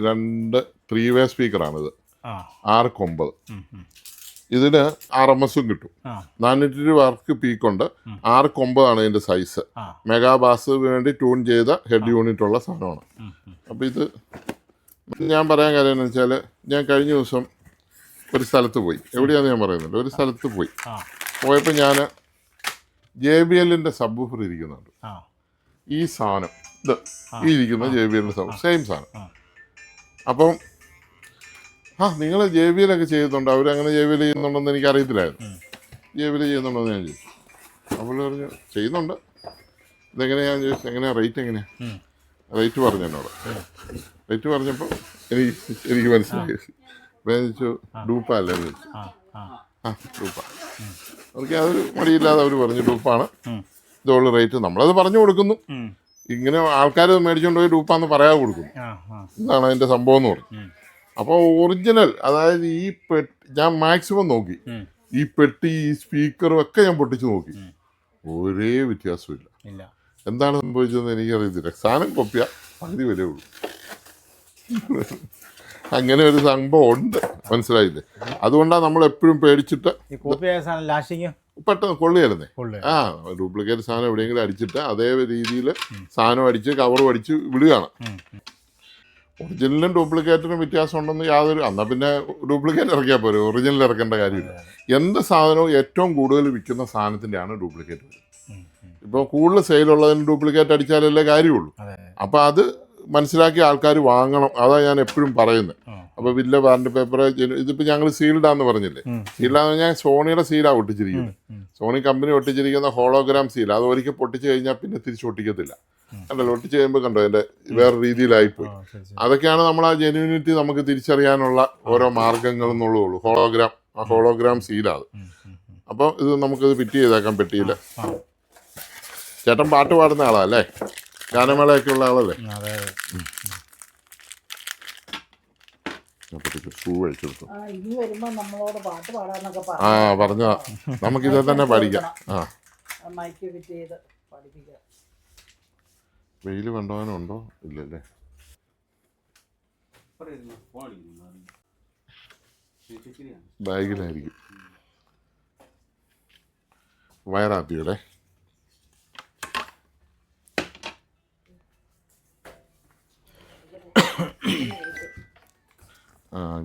രണ്ട് 3-വേ സ്പീക്കറാണിത്. 6.9. ഇതിന് RMSും കിട്ടും. 420 വർക്ക് പീക്കുണ്ട്. 6.9 ഇതിൻ്റെ സൈസ്. മെഗാബാസ് വേണ്ടി ട്യൂൺ ചെയ്ത ഹെഡ് യൂണിറ്റ് ഉള്ള സാധനമാണ്. അപ്പോൾ ഇത് ഞാൻ പറയാൻ കാര്യം എന്ന് വെച്ചാൽ, ഞാൻ കഴിഞ്ഞ ദിവസം ഒരു സ്ഥലത്ത് പോയി. എവിടെയാണെന്ന് ഞാൻ പറയുന്നുണ്ട്. ഒരു സ്ഥലത്ത് പോയപ്പോൾ ഞാൻ JBLൻ്റെ സബ് വൂഫർ ഇരിക്കുന്നുണ്ട്. ഈ സാധനം ഇത് ഈ ഇരിക്കുന്ന JBLൻ്റെ സബ് സെയിം സാധനം. അപ്പം നിങ്ങൾ JBL ഒക്കെ ചെയ്യുന്നുണ്ട്, അവരങ്ങനെ JBL ചെയ്യുന്നുണ്ടെന്ന് എനിക്ക് അറിയത്തില്ലായിരുന്നു. JBL ചെയ്യുന്നുണ്ടോയെന്ന് ഞാൻ ചോദിച്ചു. അപ്പോൾ പറഞ്ഞു ചെയ്യുന്നുണ്ട്. ഇതെങ്ങനെയാണെന്ന് ചോദിച്ചു. എങ്ങനെയാണ് റേറ്റ് എങ്ങനെയാണ്? റേറ്റ് പറഞ്ഞു എന്നോട്. റേറ്റ് പറഞ്ഞപ്പോൾ എനിക്ക് മനസ്സിലായി. അപ്പോൾ ഞാൻ ചോദിച്ചു ഡൂപ്പ അല്ലേ എന്ന് ചോദിച്ചു. ഡൂപ്പ. അവർക്ക് അതൊരു മടിയില്ലാതെ അവർ പറഞ്ഞു ഡൂപ്പാണ്, ഇതുള്ള റേറ്റ്. നമ്മളത് പറഞ്ഞു കൊടുക്കുന്നു. ഇങ്ങനെ ആൾക്കാർ മേടിച്ചുകൊണ്ട് പോയി ഡൂപ്പാന്ന് പറയാതെ കൊടുക്കുന്നു. ഇതാണ് അതിൻ്റെ സംഭവം എന്ന് പറഞ്ഞു. അപ്പോൾ ഒറിജിനൽ, അതായത് ഈ പെട്ടി ഞാൻ മാക്സിമം നോക്കി. ഈ പെട്ടി, ഈ സ്പീക്കറും ഒക്കെ ഞാൻ പൊട്ടിച്ച് നോക്കി. ഒരേ വ്യത്യാസമില്ല. എന്താണ് സംഭവിച്ചതെന്ന് എനിക്കറിയത്തില്ല. സാധനം കൊപ്പിയ പകുതി വിലയേ ഉള്ളൂ. അങ്ങനെ ഒരു സംഭവം ഉണ്ട്, മനസ്സിലായില്ലേ? അതുകൊണ്ടാണ് നമ്മൾ എപ്പോഴും പേടിച്ചിട്ട് പെട്ടെന്ന് കൊള്ളിയായിരുന്നേ. ഡ്യൂപ്ലിക്കേറ്റ് സാധനം എവിടെയെങ്കിലും അടിച്ചിട്ട് അതേ രീതിയിൽ സാധനം അടിച്ച് കവറും അടിച്ച് വിടുകയാണ്. ഒറിജിനലും ഡ്യൂപ്ലിക്കേറ്റിനും വ്യത്യാസം ഉണ്ടെന്ന് യാതൊരു, എന്നാൽ പിന്നെ ഡ്യൂപ്ലിക്കേറ്റ് ഇറക്കിയാൽ പോരെ, ഒറിജിനൽ ഇറക്കേണ്ട കാര്യമില്ല. എന്ത് സാധനവും ഏറ്റവും കൂടുതൽ വിൽക്കുന്ന സാധനത്തിൻ്റെയാണ് ഡ്യൂപ്ലിക്കേറ്റ് വരുന്നത്. ഇപ്പോൾ കൂടുതൽ സെയിലുള്ളതിന് ഡ്യൂപ്ലിക്കേറ്റ് അടിച്ചാലല്ലേ കാര്യമുള്ളൂ. അപ്പോൾ അത് മനസ്സിലാക്കി ആൾക്കാർ വാങ്ങണം. അതാണ് ഞാൻ എപ്പോഴും പറയുന്നത്. അപ്പോൾ ബില്ല്, വാറണ്ടി പേപ്പർ, ഇതിപ്പോൾ ഞങ്ങൾ സീൽഡാന്ന് പറഞ്ഞില്ലേ. സീൽഡാന്ന് പറഞ്ഞാൽ സോണിയുടെ സീലാണ് ഒട്ടിച്ചിരിക്കുന്നത്. സോണി കമ്പനി ഒട്ടിച്ചിരിക്കുന്ന ഹോളോഗ്രാം സീൽ. അത് ഒരിക്കൽ പൊട്ടിച്ച് കഴിഞ്ഞാൽ പിന്നെ തിരിച്ച് ഒട്ടിക്കത്തില്ല. കണ്ടല്ലോ, ഒട്ടിച്ച് കഴിയുമ്പോൾ കണ്ടോ അതിൻ്റെ വേറെ രീതിയിലായിപ്പോയി. അതൊക്കെയാണ് നമ്മൾ ആ ജെന്യൂനിറ്റി നമുക്ക് തിരിച്ചറിയാനുള്ള ഓരോ മാർഗങ്ങൾ എന്നുള്ളൂ. ഹോളോഗ്രാം സീലാണ്. അപ്പോൾ ഇത് നമുക്കിത് ഫിറ്റ് ചെയ്തേക്കാം പെട്ടിയിൽ. ചേട്ടൻ പാട്ട് പാടുന്ന ആളല്ലേ, ഗാനമേളയൊക്കെ ഉള്ള ആളല്ലേ? ഷൂ അഴിച്ചെടുത്തു. പറഞ്ഞ നമുക്കിത് തന്നെ പഠിക്കാം. വെയിൽ കൊണ്ടുപോകാനുണ്ടോ? ഇല്ലല്ലേ. ബാഗിലായിരിക്കും. വയറാത്തിയുടെ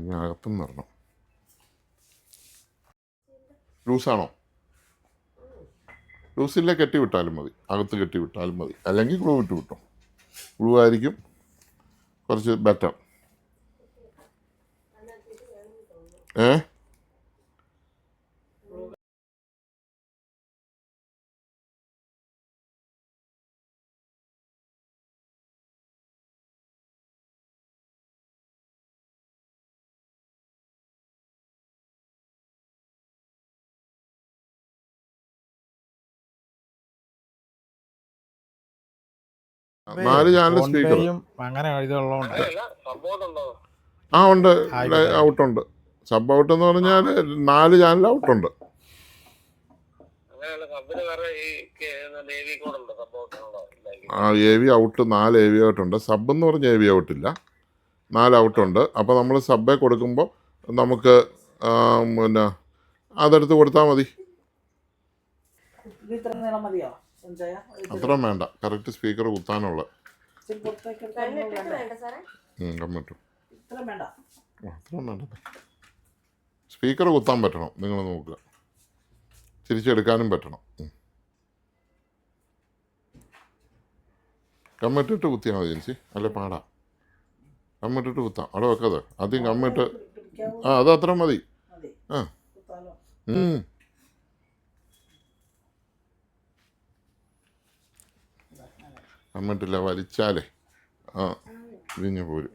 ഞാൻ അകത്തുനിന്ന് ഇറങ്ങണം. ലൂസാണോ? ലൂസില്ലേ കെട്ടി വിട്ടാലും മതി, അകത്ത് കെട്ടി വിട്ടാലും മതി. അല്ലെങ്കിൽ ഗ്ലൂ ഇട്ട് വിട്ടോ. ഗ്ലൂ ആയിരിക്കും കുറച്ച് ബെറ്റർ. നാല് ചാനൽ സ്പീക്കർ അങ്ങനെ ഉണ്ട്. ഔട്ടുണ്ട്. സബ് ഔട്ട് എന്ന് പറഞ്ഞാൽ 4 ചാനൽ ഔട്ടുണ്ട്. AV ഔട്ട് 4 AV ഔട്ടുണ്ട്. സബ് എന്ന് പറഞ്ഞ AV ഔട്ടില്ല, 4 ഔട്ടുണ്ട്. അപ്പോൾ നമ്മൾ സബ്ബെ കൊടുക്കുമ്പോൾ നമുക്ക് പിന്നെ അതെടുത്ത് കൊടുത്താൽ മതി. അത്രയും വേണ്ട, കറക്റ്റ് സ്പീക്കർ കുത്താനുള്ള കമ്മിട്ടു. അത്രയും വേണ്ട, സ്പീക്കർ കുത്താൻ പറ്റണം. നിങ്ങൾ നോക്കുക, തിരിച്ചെടുക്കാനും പറ്റണം. കമ്മിട്ടിട്ട് കുത്തിയാൽ മതി ചേച്ചി, അല്ലെ പാടാ. കമ്മിട്ടിട്ട് കുത്താം. അവിടെ വെക്കാതെ ആദ്യം കമ്മിട്ട്. അത് അത്ര മതി. കമ്മിട്ടില്ല, വലിച്ചാലേ വിരിഞ്ഞു പോരും.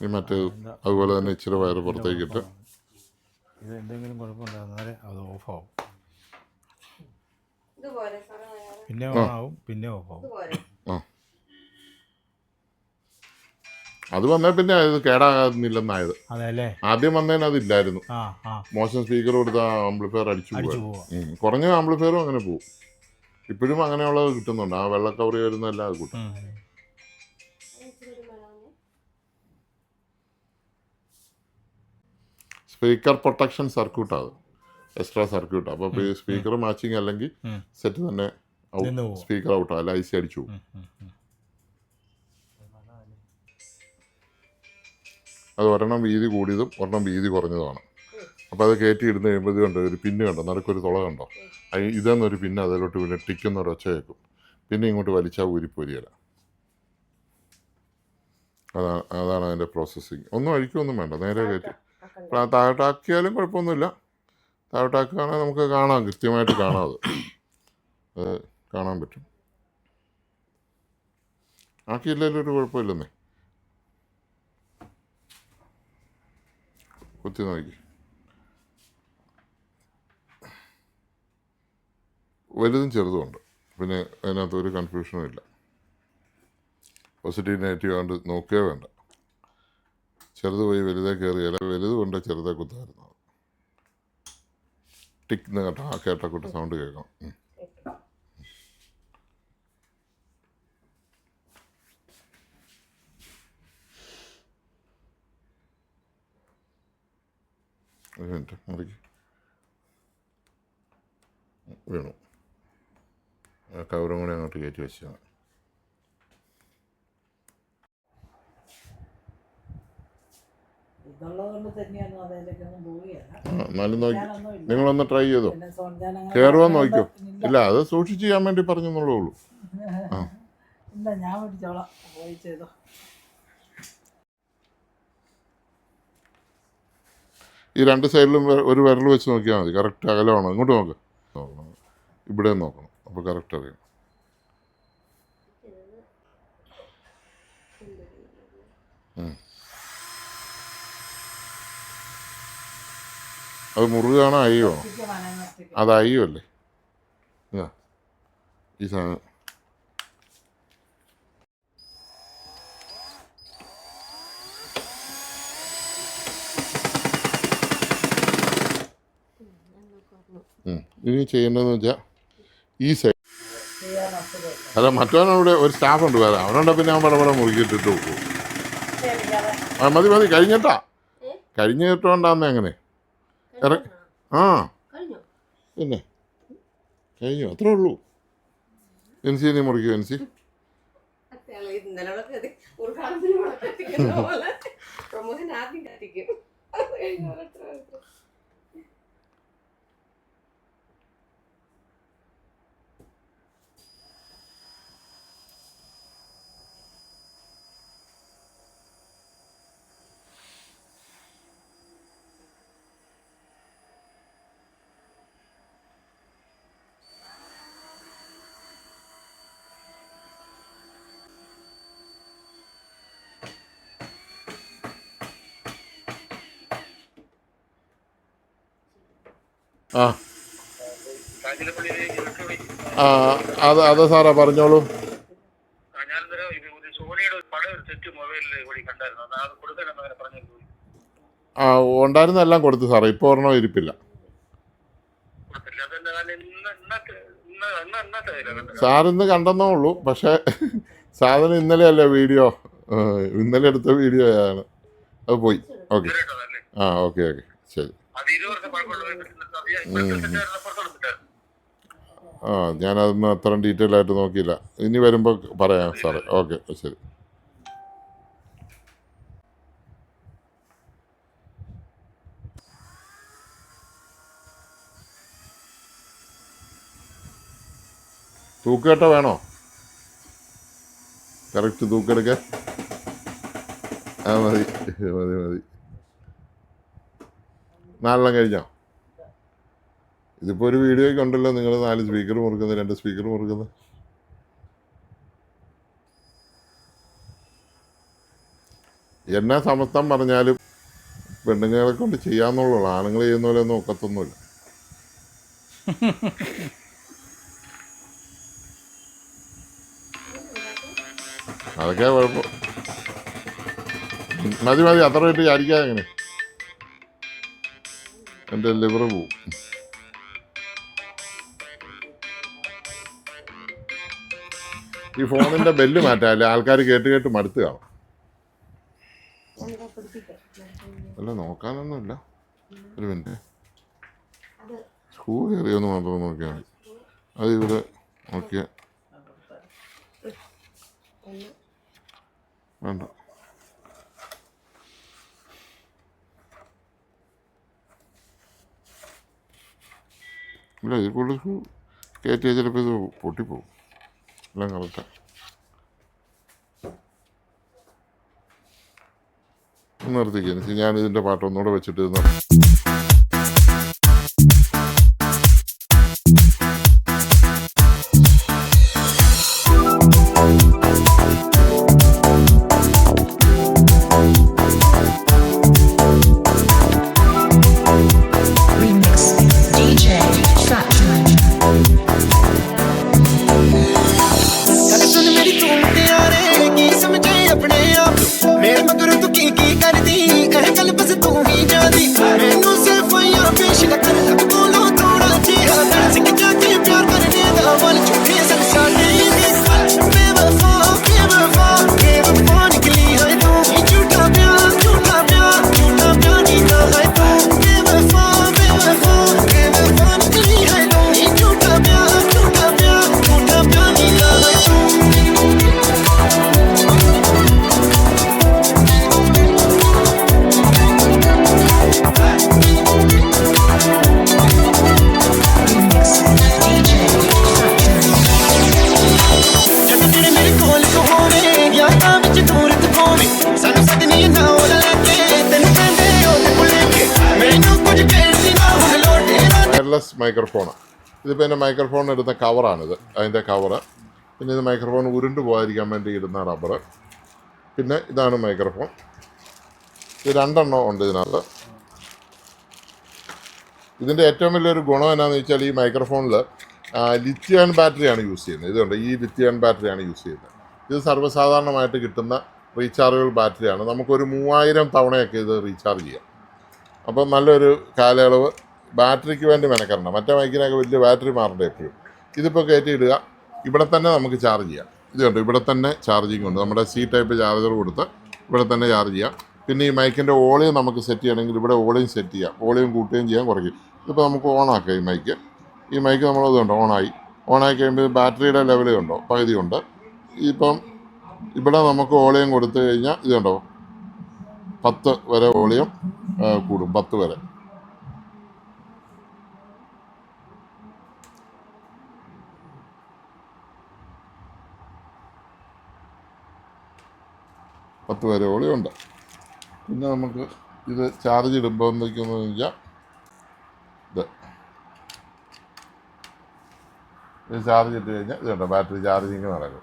ഈ മറ്റേ അതുപോലെ തന്നെ ഇച്ചിരി വയറ് പുറത്തേക്കിട്ട് ഇത് എന്തെങ്കിലും കുഴപ്പമുണ്ടാകുന്നാലേ അത് ഓഫാവും. പിന്നെ ഓണാവും, പിന്നെ ഓഫാവും. അത് വന്നാൽ പിന്നെ അത് കേടാകുന്നില്ലെന്നായത്. അതെല്ലേ. ആദ്യം വന്നതിന് അതില്ലായിരുന്നു. ആ ആ മോശം സ്പീക്കർ കൊടുത്ത ആംപ്ലിഫയർ അടിച്ചു അടിച്ചു പോകും. പോവാ. കുറഞ്ഞ ആംപ്ലിഫയറും അങ്ങനെ പോകും. ഇപ്പോഴും അങ്ങനെയുള്ളത് കിട്ടുന്നുണ്ട്. ആ വെള്ള കവറി വരുന്ന എല്ലാം അത് കൂട്ടും. സ്പീക്കർ പ്രൊട്ടക്ഷൻ സർക്യൂട്ടാണ് അത്, എക്സ്ട്രാ സർക്യൂട്ട്. അപ്പോൾ സ്പീക്കർ മാച്ചിങ് അല്ലെങ്കിൽ സെറ്റ് തന്നെ സ്പീക്കർ ഔട്ടാണ്, അല്ല ഐസി അടിച്ചു പോകും. അത് ഒരെണ്ണം വീതി കൂടിയതും ഒരെണ്ണം വീതി കുറഞ്ഞതുമാണ്. അപ്പോൾ അത് കയറ്റി ഇടുന്ന കഴിയുമ്പോൾ ഇത് കണ്ടോ, ഒരു പിന്ന് കണ്ടോ, നടുക്കൊരു തുള കണ്ടോ, ഇതെന്നൊരു പിന്നെ അതിലോട്ട് പിന്നെ ടിക്കുന്നൊരു ഒച്ച കേൾക്കും. പിന്നെ ഇങ്ങോട്ട് വലിച്ചാൽ ഊരിപ്പോരിയല്ല. അതാണ് അതിൻ്റെ പ്രോസസ്സിങ്. ഒന്നും അഴിക്കൊന്നും വേണ്ട, നേരെ കയറ്റി താഴോട്ടാക്കിയാലും കുഴപ്പമൊന്നുമില്ല. താഴോട്ടാക്കുകയാണെങ്കിൽ നമുക്ക് കാണാം, കൃത്യമായിട്ട് കാണാം. അത് കാണാൻ പറ്റും. ആക്കിയില്ലെങ്കിലും ഒരു കുഴപ്പമില്ലെന്നേ. കുത്തി നോക്കി, വലുതും ചെറുതുമുണ്ട്. പിന്നെ അതിനകത്ത് ഒരു കൺഫ്യൂഷനും ഇല്ല. പോസിറ്റീവ് നെഗറ്റീവ് ആണ്ട് നോക്കുകയോ വേണ്ട. ചെറുത് പോയി വലുതേ കയറിയാൽ വലുത് കൊണ്ട് ചെറുതേ കുത്തായിരുന്നു. ടിക്ന്ന് കേട്ടോ, ആ കേട്ടക്കൂട്ട് സൗണ്ട് കേൾക്കണം. ഒരു മിനിറ്റ്, മുറിക്ക് വീണു. ആ കവറും കൂടെ അങ്ങോട്ട് കയറ്റി വെച്ചാൽ എന്നാലും നോക്കി, നിങ്ങളൊന്ന് ട്രൈ ചെയ്തോ, കയറുമോ നോക്കിയോ. ഇല്ല, അത് സൂക്ഷിച്ച് ചെയ്യാൻ വേണ്ടി പറഞ്ഞെന്നുള്ളേ ഉള്ളൂ. ആ ഞാൻ പിടിച്ചോളാം, പോയി ചെയ്തോ. ഈ രണ്ട് സൈഡിലും ഒരു വിരൽ വെച്ച് നോക്കിയാൽ മതി. കറക്റ്റ് അകലമാണോ, ഇങ്ങോട്ട് നോക്ക്, നോക്കണം, ഇവിടെ നോക്കണം, അപ്പോൾ കറക്റ്റ് അറിയാം. അത് മുറുകാണോ അയ്യോ? അത് അയ്യോ അല്ലേ ഈ സാധനം. ഇനി ചെയ്യേണ്ടതെന്ന് വെച്ചാൽ ഈ സൈഡ് അല്ല, മറ്റവനവിടെ ഒരു സ്റ്റാഫുണ്ട് വേറെ, അവനുണ്ട്. പിന്നെ അവൻ പടപടം മുറുകിയിട്ടിട്ട് പോകും. ആ മതി മതി, കഴിഞ്ഞിട്ടുണ്ടാകുന്ന എങ്ങനെ ആ പിന്നെ കഴിഞ്ഞു, അത്രേ ഉള്ളൂ. എൻസി നീ മുറിക്കും. എൻസി ആ അത് സാറാ പറഞ്ഞോളൂ. ആ ഉണ്ടായിരുന്നെല്ലാം കൊടുത്തു സാറേ, ഇപ്പോൾ ഒരെണ്ണം ഇരിപ്പില്ല. സാറിന്ന് കണ്ടെന്നേ ഉള്ളൂ, പക്ഷേ സാധനം ഇന്നലെ അല്ലേ വീഡിയോ, ഇന്നലെ എടുത്ത വീഡിയോ ആണ്, അത് പോയി. ഓക്കെ, ആ ഓക്കെ ഓക്കെ ശരി. ആ ഞാനതൊന്നും അത്ര ഡീറ്റെയിൽ ആയിട്ട് നോക്കിയില്ല, ഇനി വരുമ്പോൾ പറയാം സാറേ. ഓക്കെ ശരി. തൂക്കേട്ട വേണോ? കറക്റ്റ് തൂക്കെടുക്കാൻ? ആ മതി മതി മതി. 4 കഴിഞ്ഞോ? ഇതിപ്പോൾ ഒരു വീഡിയോയ്ക്ക് ഉണ്ടല്ലോ, നിങ്ങൾ 4 സ്പീക്കർ മുറുക്കുന്നത്, 2 സ്പീക്കർ മുറുക്കുന്നത്. എന്നാ സമസ്തം പറഞ്ഞാലും പെണ്ണുങ്ങളെ കൊണ്ട് ചെയ്യാന്നുള്ളൂ, ആണുങ്ങൾ ചെയ്യുന്ന പോലെ ഒന്നും ഒക്കത്തൊന്നുമില്ല. അതൊക്കെ കുഴപ്പം. മതി മതി അത്ര റേറ്റ് ചാടിക്കാതെ എങ്ങനെ എൻ്റെ ലിവർ പോവും. ഈ ഫോണിൻ്റെ ബെല്ല് മാറ്റാല്ലേ ആൾക്കാർ കേട്ട് കേട്ട് മടുത്ത് കാണും. അല്ല നോക്കാനൊന്നുമില്ല, ഒരു മിനിറ്റ് സ്ക്രൂ കയറിയൊന്ന് മാത്രം നോക്കിയാൽ മതി. അത് ഇവിടെ നോക്കിയാൽ വേണ്ട. ഇല്ല ഇത് കൂടുതൽ സ്ക്രൂ കയറ്റിയാൽ ചിലപ്പോൾ ഇത് പൊട്ടിപ്പോവും. എല്ലാം കറക്റ്റാണ്. നിർത്തിക്കുക, ഞാൻ ഇതിൻ്റെ പാട്ട് ഒന്നുകൂടെ വെച്ചിട്ട് ഇത് മൈക്രോഫോണ്. ഇതിപ്പോൾ എൻ്റെ മൈക്രോഫോൺ ഇടുന്ന കവറാണിത്, അതിൻ്റെ കവറ്. പിന്നെ ഇത് മൈക്രോഫോൺ ഉരുണ്ട് പോകാതിരിക്കാൻ വേണ്ടി ഇടുന്ന റബ്ബർ. പിന്നെ ഇതാണ് മൈക്രോഫോൺ. ഇത് 2 എണ്ണം ഉണ്ട് ഇതിനകത്ത്. ഇതിൻ്റെ ഏറ്റവും വലിയൊരു ഗുണം എന്നാന്ന് വെച്ചാൽ ഈ മൈക്രോഫോണിൽ ലിഥിയം ബാറ്ററിയാണ് യൂസ് ചെയ്യുന്നത്. ഇതുകൊണ്ട് ഈ ലിഥിയം ബാറ്ററിയാണ് യൂസ് ചെയ്യുന്നത്. ഇത് സർവ്വസാധാരണമായിട്ട് കിട്ടുന്ന റീചാർജബിൾ ബാറ്ററിയാണ്. നമുക്കൊരു 3000 തവണയൊക്കെ ഇത് റീചാർജ് ചെയ്യാം. അപ്പം നല്ലൊരു കാലയളവ് ബാറ്ററിക്ക് വേണ്ടി മെനക്കെടണം. മറ്റേ മൈക്കിനൊക്കെ വലിയ ബാറ്ററി മാറേണ്ട എപ്പോഴും. ഇതിപ്പോൾ കയറ്റിയിടുക, ഇവിടെ തന്നെ നമുക്ക് ചാർജ് ചെയ്യാം. ഇതുണ്ട്, ഇവിടെ തന്നെ ചാർജിങ് ഉണ്ട്. നമ്മുടെ C ടൈപ്പ് ചാർജർ കൊടുത്ത് ഇവിടെ തന്നെ ചാർജ് ചെയ്യാം. പിന്നെ ഈ മൈക്കിൻ്റെ വോളിയം നമുക്ക് സെറ്റ് ചെയ്യണമെങ്കിൽ ഇവിടെ വോളിയം സെറ്റ് ചെയ്യാം. വോളിയം കൂട്ടുകയും ചെയ്യാം, കുറയ്ക്കും. ഇതിപ്പോൾ നമുക്ക് ഓണാക്കാം ഈ മൈക്ക്. ഈ മൈക്ക് നമ്മളതുണ്ട് ഓണായി കഴിയുമ്പോൾ ബാറ്ററിയുടെ ലെവൽ ഉണ്ടോ, പകുതി ഉണ്ട്. ഇപ്പം ഇവിടെ നമുക്ക് വോളിയം കൊടുത്തു കഴിഞ്ഞാൽ ഇതുണ്ടോ 10 വരെ വോളിയം കൂടും, 10 വരെ. വരെ വോളിയുണ്ട്. പിന്നെ നമുക്ക് ഇത് ചാർജ് ഇടുമ്പോൾ എന്തൊക്കെയെന്ന് വെച്ചാൽ ഇത് ചാർജ് ഇട്ട് കഴിഞ്ഞാൽ ഇതുണ്ട് ബാറ്ററി ചാർജിങ് നടക്കും.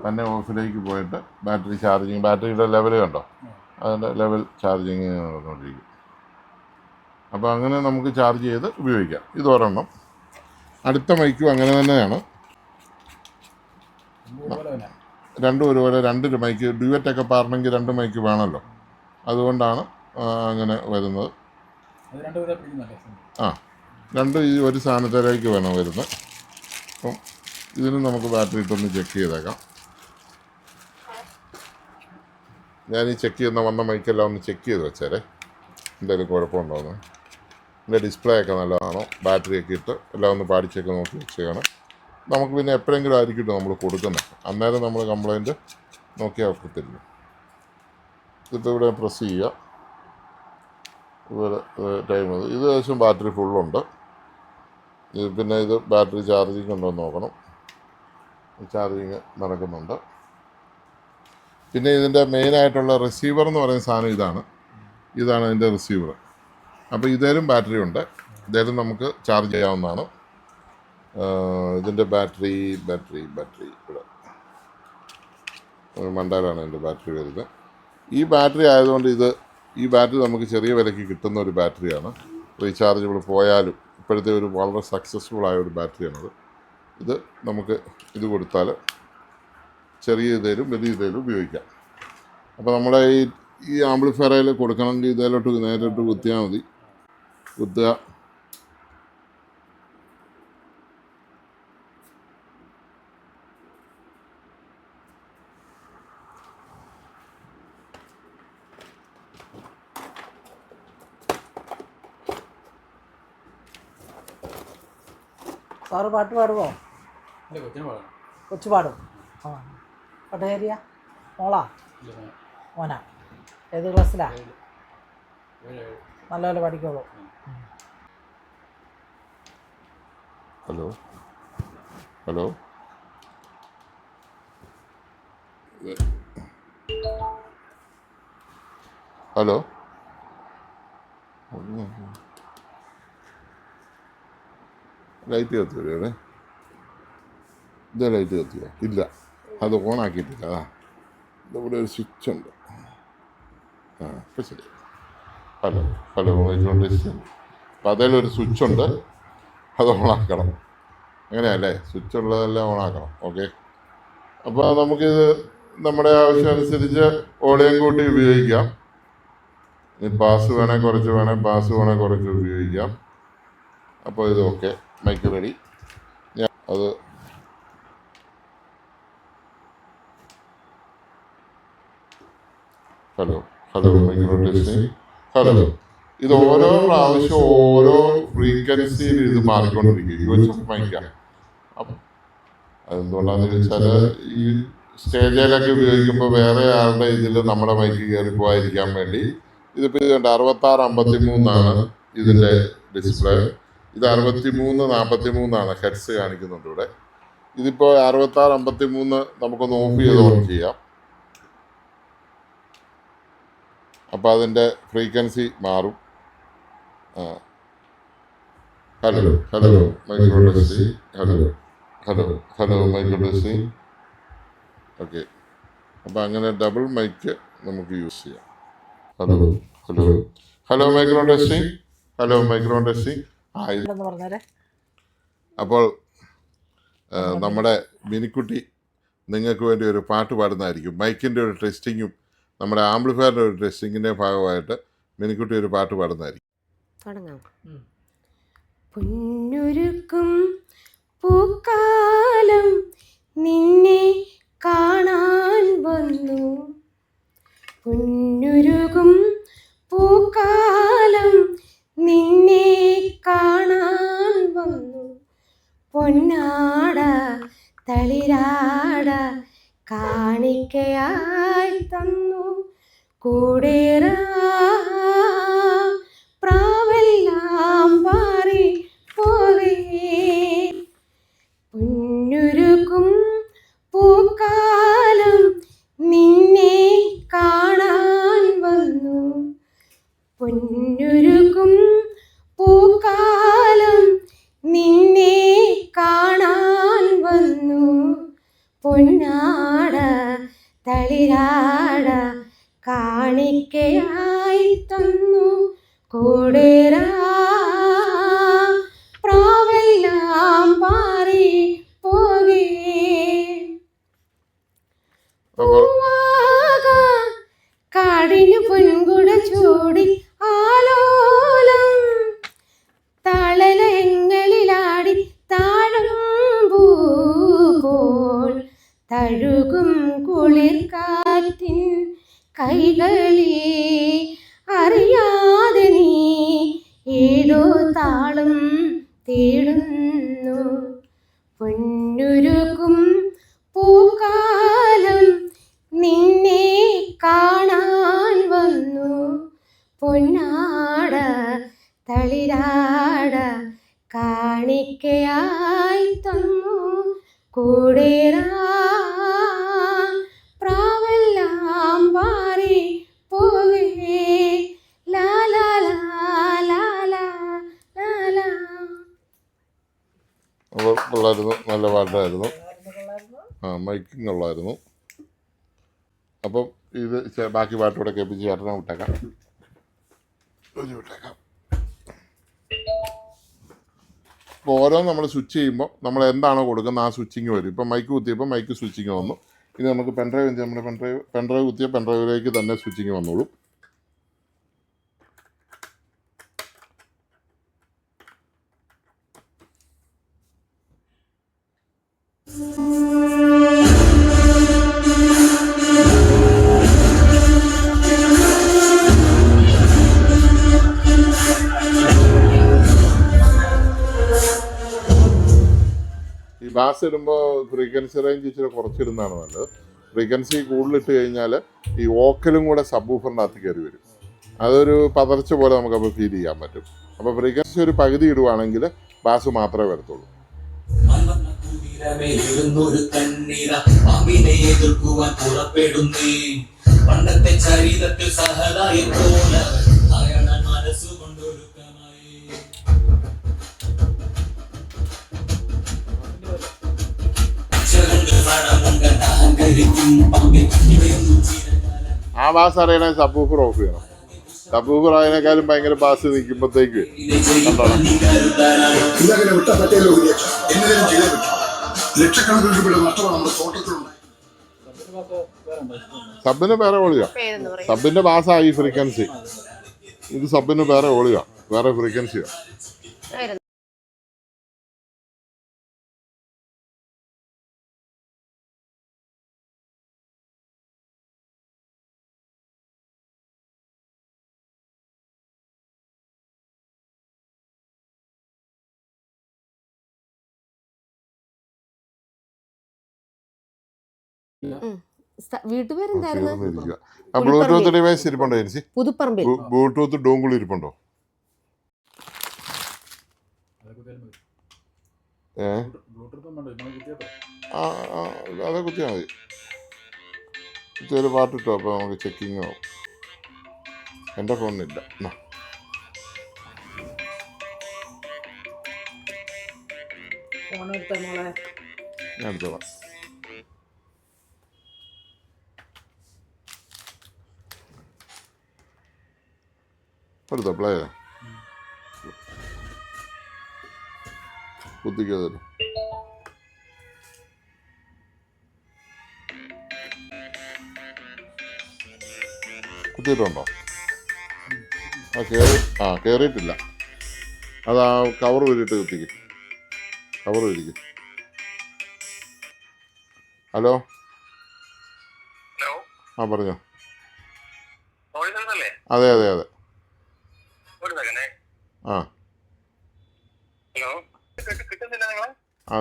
തന്നെ ഓഫിലേക്ക് പോയിട്ട് ബാറ്ററി ചാർജിങ്, ബാറ്ററിയുടെ ലെവൽ കണ്ടോ, അതിൻ്റെ ലെവൽ ചാർജിങ് നടന്നുകൊണ്ടിരിക്കും. അപ്പോൾ അങ്ങനെ നമുക്ക് ചാർജ് ചെയ്ത് ഉപയോഗിക്കാം. ഇതൊരെണ്ണം. അടുത്ത മൈക്കും അങ്ങനെ തന്നെയാണ്. രണ്ടും ഒരുപോലെ 2 മൈക്ക് ഡ്യുവറ്റൊക്കെ പാടണമെങ്കിൽ 2 മൈക്ക് വേണമല്ലോ. അതുകൊണ്ടാണ് അങ്ങനെ വരുന്നത്. 2 ഈ ഒരു സാധനത്തിലേക്ക് വേണം വരുന്നത്. അപ്പം ഇതിന് നമുക്ക് ബാറ്ററി ഇട്ടൊന്ന് ചെക്ക് ചെയ്തേക്കാം. ഞാൻ ഈ ചെക്ക് ചെയ്യുന്ന വന്ന മൈക്കെല്ലാം ഒന്ന് ചെക്ക് ചെയ്ത് വെച്ചേരെ, എന്തെങ്കിലും കുഴപ്പമുണ്ടോയെന്ന്. എൻ്റെ ഡിസ്പ്ലേ ഒക്കെ നല്ലതാണോ, ബാറ്ററിയൊക്കെ ഇട്ട് എല്ലാം ഒന്ന് പാടിച്ചൊക്കെ നോക്കി വെച്ചേക്കണം. നമുക്ക് പിന്നെ എപ്പോഴെങ്കിലും ആയിരിക്കും നമ്മൾ കൊടുക്കുന്നത്, അന്നേരം നമ്മൾ കംപ്ലൈൻറ്റ് നോക്കിയാൽ ഒക്കത്തില്ല. ഇതിപ്പോൾ ഇവിടെ പ്രസ് ചെയ്യുക, ഇതുപോലെ ടൈം ഇത് ഏകദേശം ബാറ്ററി ഫുള്ളുണ്ട്. പിന്നെ ഇത് ബാറ്ററി ചാർജിങ് ഉണ്ടോ എന്ന് നോക്കണം. ചാർജിങ് നടക്കുന്നുണ്ട്. പിന്നെ ഇതിൻ്റെ മെയിനായിട്ടുള്ള റിസീവർ എന്ന് പറയുന്ന സാധനം ഇതാണ് ഇതിൻ്റെ റിസീവർ. അപ്പോൾ ഇതേലും ബാറ്ററി ഉണ്ട്, ഇതേലും നമുക്ക് ചാർജ് ചെയ്യാവുന്നതാണ്. ഇതിൻ്റെ ബാറ്ററി ഇവിടെ മണ്ടാലാണ് എൻ്റെ ബാറ്ററി വരുന്നത്. ഈ ബാറ്ററി ആയതുകൊണ്ട് ഈ ബാറ്ററി നമുക്ക് ചെറിയ വിലയ്ക്ക് കിട്ടുന്ന ഒരു ബാറ്ററിയാണ്. റീചാർജബിൾ പോയാലും ഇപ്പോഴത്തെ ഒരു വളരെ സക്സസ്ഫുൾ ആയ ഒരു ബാറ്ററിയാണത്. ഇത് നമുക്ക് ഇത് കൊടുത്താൽ ചെറിയ ഇതേലും വലിയ ഇതേലും ഉപയോഗിക്കാം. അപ്പോൾ നമ്മുടെ ഈ ഈ ആംപ്ലിഫയറിൽ കൊടുക്കണമെങ്കിൽ ഇതിലോട്ട് നേരിട്ട് കുത്തിയാൽ മതി. കുത്തുക. സാറ് പാട്ട് പാടുമോ? കൊച്ചു പാടും. ആ പാട്ട് ഏരിയ മോളാ മോനാ? ഏത് ക്ലാസ്സിലാ? നല്ലപോലെ പഠിക്കോളൂ. ഹലോ ഹലോ ഹലോ ലൈറ്റ് കത്തിയോ? ഇത് ലൈറ്റ് കത്തിയോ? ഇല്ല, അത് ഓണാക്കിയിട്ടില്ല. അതാ ഇവിടെ ഒരു സ്വിച്ച് ഉണ്ട്. ആ ഇപ്പം ശരി. ഹലോ ഹലോ അപ്പം അതിലൊരു സ്വിച്ച് ഉണ്ട്, അത് ഓണാക്കണം. അങ്ങനെയല്ലേ? സ്വിച്ച് ഉള്ളതെല്ലാം ഓണാക്കണം. ഓക്കെ. അപ്പോൾ നമുക്കിത് നമ്മുടെ ആവശ്യമനുസരിച്ച് ഓളിയം കൂട്ടി ഉപയോഗിക്കാം. ബാസ് വേണേൽ കുറച്ച് ബാസ് വേണേൽ കുറച്ച് ഉപയോഗിക്കാം. അപ്പോൾ ഇത് ഓക്കെ. Mic ready. ഞാൻ അത് hello hello micro testing. Hello. ഇത് ഓരോ പ്രാവശ്യം ഓരോ ഫ്രീക്വൻസിയിൽ ഇത് മാറിക്കൊണ്ടിരിക്കും. മൈക്കാണ്. അപ്പം അതെന്തുകൊണ്ടാന്ന് ചോദിച്ചാൽ ഈ സ്റ്റേജിലൊക്കെ ഉപയോഗിക്കുമ്പോൾ വേറെ ആളുടെ ഇതിൽ നമ്മുടെ മൈക്ക് കയറി പോകാതിരിക്കാൻ വേണ്ടി. ഇതിപ്പോൾ ഇത് കണ്ട 6653 ഇതിൻ്റെ ഡിസ്പ്ലേ. ഇത് 6343 ഹെഡ്സ് കാണിക്കുന്നുണ്ട് ഇവിടെ. ഇതിപ്പോൾ 6653 നമുക്കൊന്ന് ഓഫ് ചെയ്ത് ഓൺ ചെയ്യാം. അപ്പോൾ അതിൻ്റെ ഫ്രീക്വൻസി മാറും. Hello hello micro testing. Hello hello hello micro testing. Okay. അപ്പോൾ അങ്ങനെ ഡബിൾ മൈക്ക് നമുക്ക് യൂസ് ചെയ്യാം. Hello hello hello micro testing. Hello micro testing. അപ്പോൾ നമ്മുടെ മിനിക്കുട്ടി നിങ്ങൾക്ക് വേണ്ടി ഒരു പാട്ട് പാടുന്നതായിരിക്കും. മൈക്കിൻ്റെ ഒരു ടെസ്റ്റിങ്ങും നമ്മുടെ ആംപ്ലിഫയറിൻ്റെ ഒരു ടെസ്റ്റിങ്ങിൻ്റെ ഭാഗമായിട്ട് മിനിക്കുട്ടി ഒരു പാട്ട് പാടുന്നതായിരിക്കും. തുടങ്ങാം. പൊന്നൊരുക്കും പൂക്കാലം നിന്നെ കാണാൻ വന്നു. പൊന്നൊരുക്കും പൂക്കാലം നിന്നെ കാണാൻ വന്നു. പൊന്നാട തളിരാട കാണിക്കയായി തന്നു. കൂടേറാ പ്രാവെല്ലാം പാറി പോവേ. പൊന്നൊരുക്കും പൂക്കാലം നിന്നെ കാണാൻ വന്നു. പൊന്നൊരുക്കും പൂക്കാലം നിന്നെ കാണാൻ വന്നു. പൊന്നാട തളിരാട കാണിക്കയായി തന്നു. കൂടേറാ പ്രാവെല്ലാം പാറി പോകേ. കാടിന് പൊൻകുട ചൂടി ആലോലം തളലങ്ങളിലാടി താഴമ്പൂപോൽ തഴുകും കുളിർക്കാറ്റിൻ കൈകളെ അറിയാതെ നീ ഏതോ താളം തേടുന്നു. പൊന്നുരുക്കും പൂക്കാലം നിന്നെ കാണാൻ വന്നു. പൊന്നാട തളിരാട കാണിക്കയായി തന്നു. കൂടേറാ പ്രാവെല്ലാം പാറി പോവേ. ലാലാ ലാലാ ലാലാ. കൊള്ളായിരുന്നു, നല്ല പാട്ടായിരുന്നു. മൈക്കിങ് കൊള്ളായിരുന്നു. അപ്പം ഇത് ബാക്കി പാട്ടൂടെ കേൾപ്പിച്ച് ചേട്ടനെ വിട്ടേക്കാം. ഇപ്പോൾ ഓരോ നമ്മൾ സ്വിച്ച് ചെയ്യുമ്പോൾ നമ്മൾ എന്താണോ കൊടുക്കുന്നത് ആ സ്വിച്ചിങ് വരും. ഇപ്പം മൈക്ക് കുത്തിയപ്പോൾ മൈക്ക് സ്വിച്ചിങ് വന്നു. ഇനി നമുക്ക് പെൻഡ്രൈവ് നമ്മുടെ പെൻഡ്രൈവ് കുത്തിയ പെൻഡ്രൈവിലേക്ക് തന്നെ സ്വിച്ചിങ് വന്നോളും. ഈ ബാസ് ഇടുമ്പോൾ ഫ്രീക്വൻസി റേഞ്ച് ഇച്ചിരി കുറച്ചിടുന്നതാണ് നല്ലത്. ഫ്രീക്വൻസി കൂടുതലിട്ട് കഴിഞ്ഞാൽ ഈ വോക്കലും കൂടെ സബ് ഊഫറിൻ്റെ അകത്ത് കയറി വരും. അതൊരു പതർച്ച പോലെ നമുക്കപ്പോൾ ഫീൽ ചെയ്യാൻ പറ്റും. അപ്പോൾ ഫ്രീക്വൻസി ഒരു പകുതി ഇടുവാണെങ്കിൽ ബാസ് മാത്രമേ വരത്തുള്ളൂ. പണ്ടത്തെ ചരിതത്തിൽ സഹതായി പോലെ ആ ബാസ് അറിയണേ സബ് ഊഫർ ഓഫ് ചെയ്യണം. സബ് ഊഫർ അതിനേക്കാളും ഭയങ്കര ബാസ് നിൽക്കുമ്പോഴത്തേക്ക് സബിന് വേറെ ഓളിയാ. സബിന്റെ ബാസായി ഫ്രീക്വൻസി. ഇത് സബിന് വേറെ ഓളിയാ, വേറെ ഫ്രീക്വൻസിയാ. വീട്ടുപേരെന്തായിരുന്നു? ബ്ലൂടൂത്ത് ഡിവൈസ് ഇരിപ്പുണ്ടോ ചേച്ചി? Puthuparambil Bluetooth dongle ഇരിപ്പുണ്ടോ? അതെ കുത്തിയാൽ മതി. കുത്തിയൊരു പാട്ടിട്ടോ, അപ്പോൾ നമുക്ക് ചെക്കിങ് ആവും. എൻ്റെ ഫോണിനില്ല. ഞാൻ എടുത്തോളാം. എടുത്തോ, പ്ലേ ചെയ്താ കുത്തിക്കതല്ലോ. കുത്തിയിട്ടുണ്ടോ? കയറിയിട്ടില്ല. അത് ആ കവർ ഊരിയിട്ട് കുത്തിക്ക്. കവർ ഊരിക്ക്. ഹലോ, പറഞ്ഞോ. അതെ അതെ അതെ.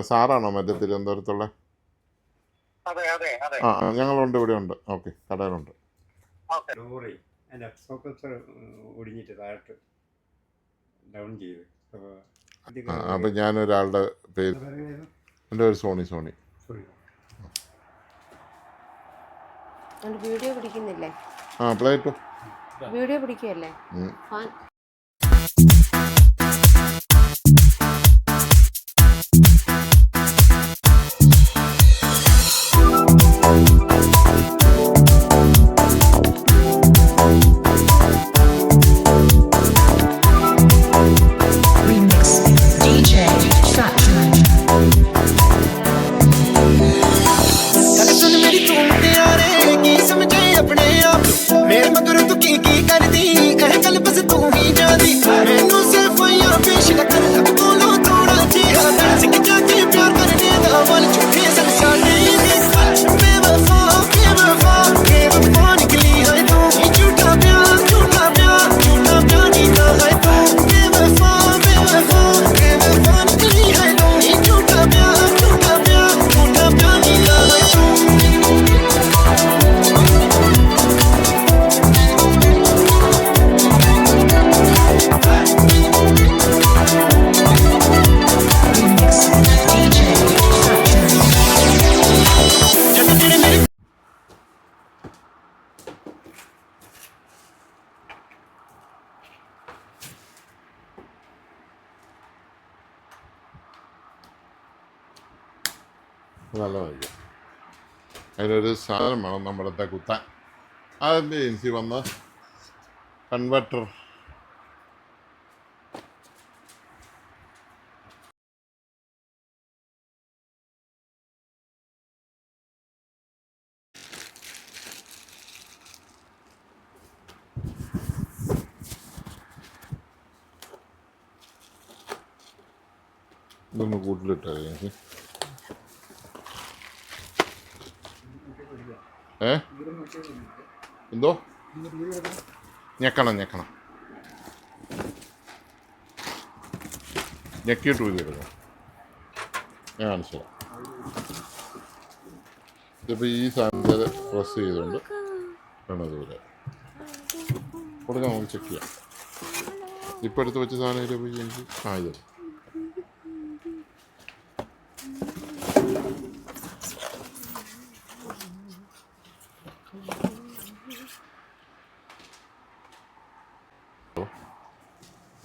സാറാണോ മറ്റേ തിരുവനന്തപുരത്തുള്ള? ഞങ്ങളുണ്ട്, ഇവിടെ ഉണ്ട്. ഓക്കെ, കടയിലുണ്ട്. അപ്പം ഞാനൊരാളുടെ പേര്, എൻ്റെ പേര് സോണി. വീഡിയോ പിടിക്കുന്നില്ലേ? പ്ലേ ഇട്ടോ. വീഡിയോ പിടിക്കുകയല്ലേ? നല്ലതായിരിക്കും. അതിനൊരു സാധനം വേണം നമ്മുടെ കുത്താൻ. അതിൻ്റെ ഏജൻസി വന്ന് കൺവെർട്ടർ ഇതൊന്ന് കൂട്ടിലിട്ടാ എനിക്ക് എന്തോ ഞെക്കണം ഞെക്കിയിട്ട് ഊരിയെടുക്കണം. ഞാൻ കാണിച്ചു ഇതിപ്പോൾ ഈ സാധനത്തിൽ പ്രസ് ചെയ്തുകൊണ്ട് വേണം ഇതുപോലെ കൊടുക്കാം. നമുക്ക് ചെക്ക് ചെയ്യാം. ഇപ്പോൾ എടുത്ത് വെച്ച സാധനം ഇതിൽ പോയി എനിക്ക് ഇത്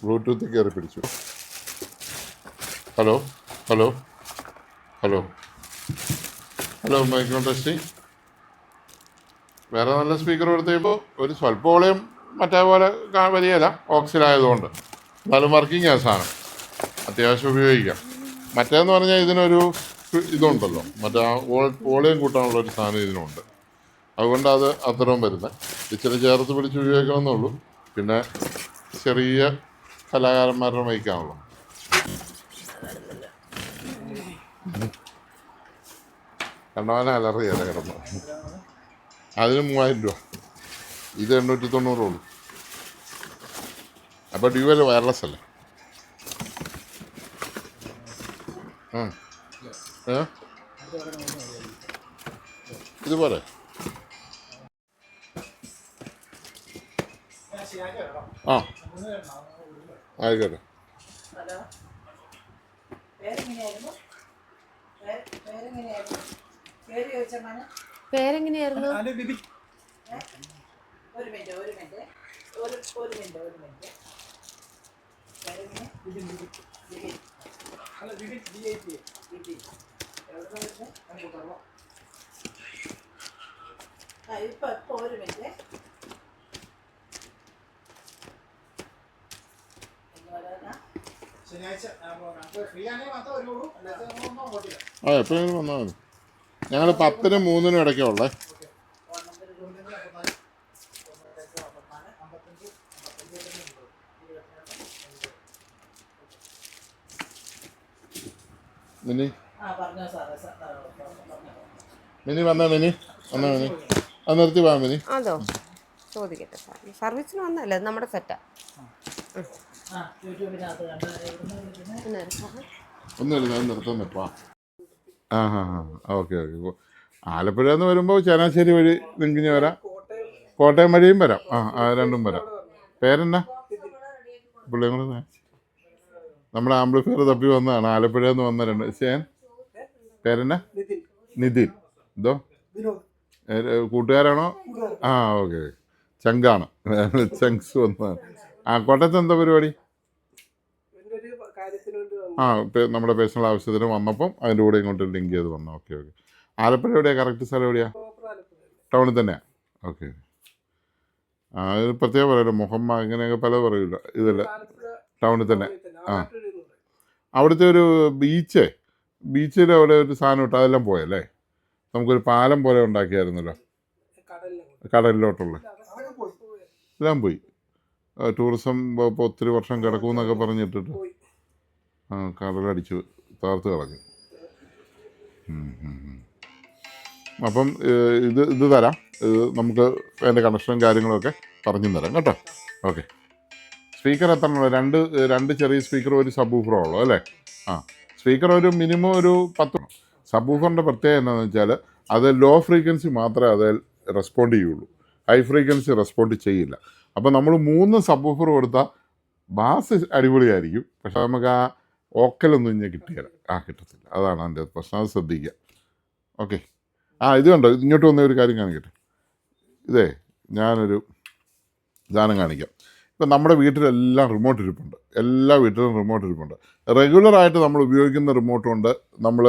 ബ്ലൂടൂത്ത് കയറി പിടിച്ചു. Hello hello hello hello micron testing. വേറെ നല്ല സ്പീക്കർ എടുത്ത് കഴിയുമ്പോൾ ഒരു സ്വല്പ വോളിയം മറ്റേ പോലെ വലിയല്ല, ഓക്സിലായതുകൊണ്ട് എന്നാലും വർക്കിംഗ് ആ സാധനം അത്യാവശ്യം ഉപയോഗിക്കാം. മറ്റേന്ന് പറഞ്ഞാൽ ഇതിനൊരു ഇതുണ്ടല്ലോ, മറ്റേ വോളിയം കൂട്ടാനുള്ള ഒരു സാധനം ഇതിനുണ്ട്. അതുകൊണ്ട് അത് അത്രയും വരുന്നത് ഇച്ചിരി ചേർത്ത് പിടിച്ച് ഉപയോഗിക്കണമെന്നുള്ളൂ. പിന്നെ ചെറിയ കലാകാരന്മാരുടെ മൈക്കാണല്ലോ. കണ്ടവനെ അലറിയല്ല കിടന്നു. അതിന് 3000 രൂപ, ഇത് 890 ഉള്ളൂ. അപ്പോൾ ഡ്യുവൽ വയർലെസ് അല്ലേ? ഇതുപോലെ ആ ആയിക്കോട്ടെ. ഹലോ, പേരെങ്ങനെയായിരുന്നു? പേര് ചോദിച്ചാൽ പേരെങ്ങനെയായിരുന്നു? ഒരു മിനിറ്റ് പേരെങ്ങനെ? ഇപ്പൊ ഒരു മിനിറ്റ്. ആ എപ്പോഴെങ്കിലും വന്നാൽ മതി. ഞങ്ങൾ 10-നും 3-നും ഇടയ്ക്കേ ഉള്ളേ. മിനി വന്നേ, മിനി അത് നിർത്തി പോകാം മിനി. അതോ ചോദിക്കട്ടെ സാർ, സർവീസിന് വന്നല്ലേ, അത് നമ്മുടെ സെറ്റാ. ഒന്നുമില്ല, ഞാൻ നിർത്തുന്നിപ്പാ. ഓക്കെ. ആലപ്പുഴ എന്ന് വരുമ്പോൾ ചങ്ങനാശ്ശേരി വഴി നിങ്ങൾക്ക് വരാം, കോട്ടയം വഴിയും വരാം. രണ്ടും വരാം. പേരെന്നാ? പിള്ളേർ കൂടെ നമ്മുടെ ആംപ്ലിഫയർ തപ്പി വന്നതാണ്. ആലപ്പുഴ നിന്ന് വന്ന 2 പേരെന്നാ? നിതിൻ. ഇതോ കൂട്ടുകാരാണോ? ഓക്കെ. ചങ്കാണ്, ചങ്സ് വന്നതാണ്. കോട്ടയത്ത് എന്താ പരിപാടി? നമ്മുടെ പേഴ്സണൽ ആവശ്യത്തിന് വന്നപ്പം അതിൻ്റെ കൂടെ ഇങ്ങോട്ട് ലിങ്ക് ചെയ്ത് വന്നു. ഓക്കെ. ആലപ്പുഴ എവിടെയാണ്? കറക്റ്റ് സ്ഥലം എവിടെയാണ്? ടൗണിൽ തന്നെയാണ്. ഓക്കെ. ഇത് പ്രത്യേകം പറയല്ലോ, മുഹമ്മ ഇങ്ങനെയൊക്കെ പല പറയില്ല. ഇതല്ല, ടൗണിൽ തന്നെ. അവിടുത്തെ ഒരു ബീച്ചിൽ അവിടെ ഒരു സാധനം ഇട്ട് അതെല്ലാം പോയല്ലേ? നമുക്കൊരു പാലം പോലെ ഉണ്ടാക്കിയായിരുന്നല്ലോ കടലിലോട്ടുള്ള. എല്ലാം പോയി. ടൂറിസം ഇപ്പോൾ ഒത്തിരി വർഷം കിടക്കുമെന്നൊക്കെ പറഞ്ഞിട്ടിട്ട് കടലടിച്ച് തകർത്ത് കളഞ്ഞു. അപ്പം ഇത് തരാം. നമുക്ക് അതിൻ്റെ കണക്ഷനും കാര്യങ്ങളൊക്കെ പറഞ്ഞു തരാം കേട്ടോ. ഓക്കെ. സ്പീക്കർ എത്ര ഉള്ളൂ? രണ്ട് ചെറിയ സ്പീക്കർ, ഒരു സബ് ഊഫറോ ഉള്ളൂ അല്ലേ? സ്പീക്കർ ഒരു മിനിമം ഒരു 10. സബ് ഊഫറിൻ്റെ പ്രത്യേകത എന്താണെന്ന് വെച്ചാൽ അത് ലോ ഫ്രീക്വൻസി മാത്രമേ അത് റെസ്പോണ്ട് ചെയ്യുള്ളൂ, ഹൈ ഫ്രീക്വൻസി റെസ്പോണ്ട് ചെയ്യില്ല. അപ്പോൾ നമ്മൾ 3 സബ് ഊഫർ കൊടുത്താൽ ബാസ് അടിപൊളിയായിരിക്കും, പക്ഷെ നമുക്ക് ആ ഓക്കലൊന്നും ഇങ്ങനെ കിട്ടത്തില്ല. അതാണ് അതിൻ്റെ പ്രശ്നം, അത് ശ്രദ്ധിക്കുക. ഓക്കെ. ഇത് കണ്ടോ, ഇങ്ങോട്ട് വന്ന ഒരു കാര്യം കാണിക്കട്ടെ. ഞാനൊരു സാധനം കാണിക്കാം. ഇപ്പം നമ്മുടെ വീട്ടിലെല്ലാം റിമോട്ട് ഇരിപ്പുണ്ട്, എല്ലാ വീട്ടിലും റിമോട്ട് ഇരിപ്പുണ്ട്. റെഗുലറായിട്ട് നമ്മൾ ഉപയോഗിക്കുന്ന റിമോട്ടുണ്ട്, നമ്മൾ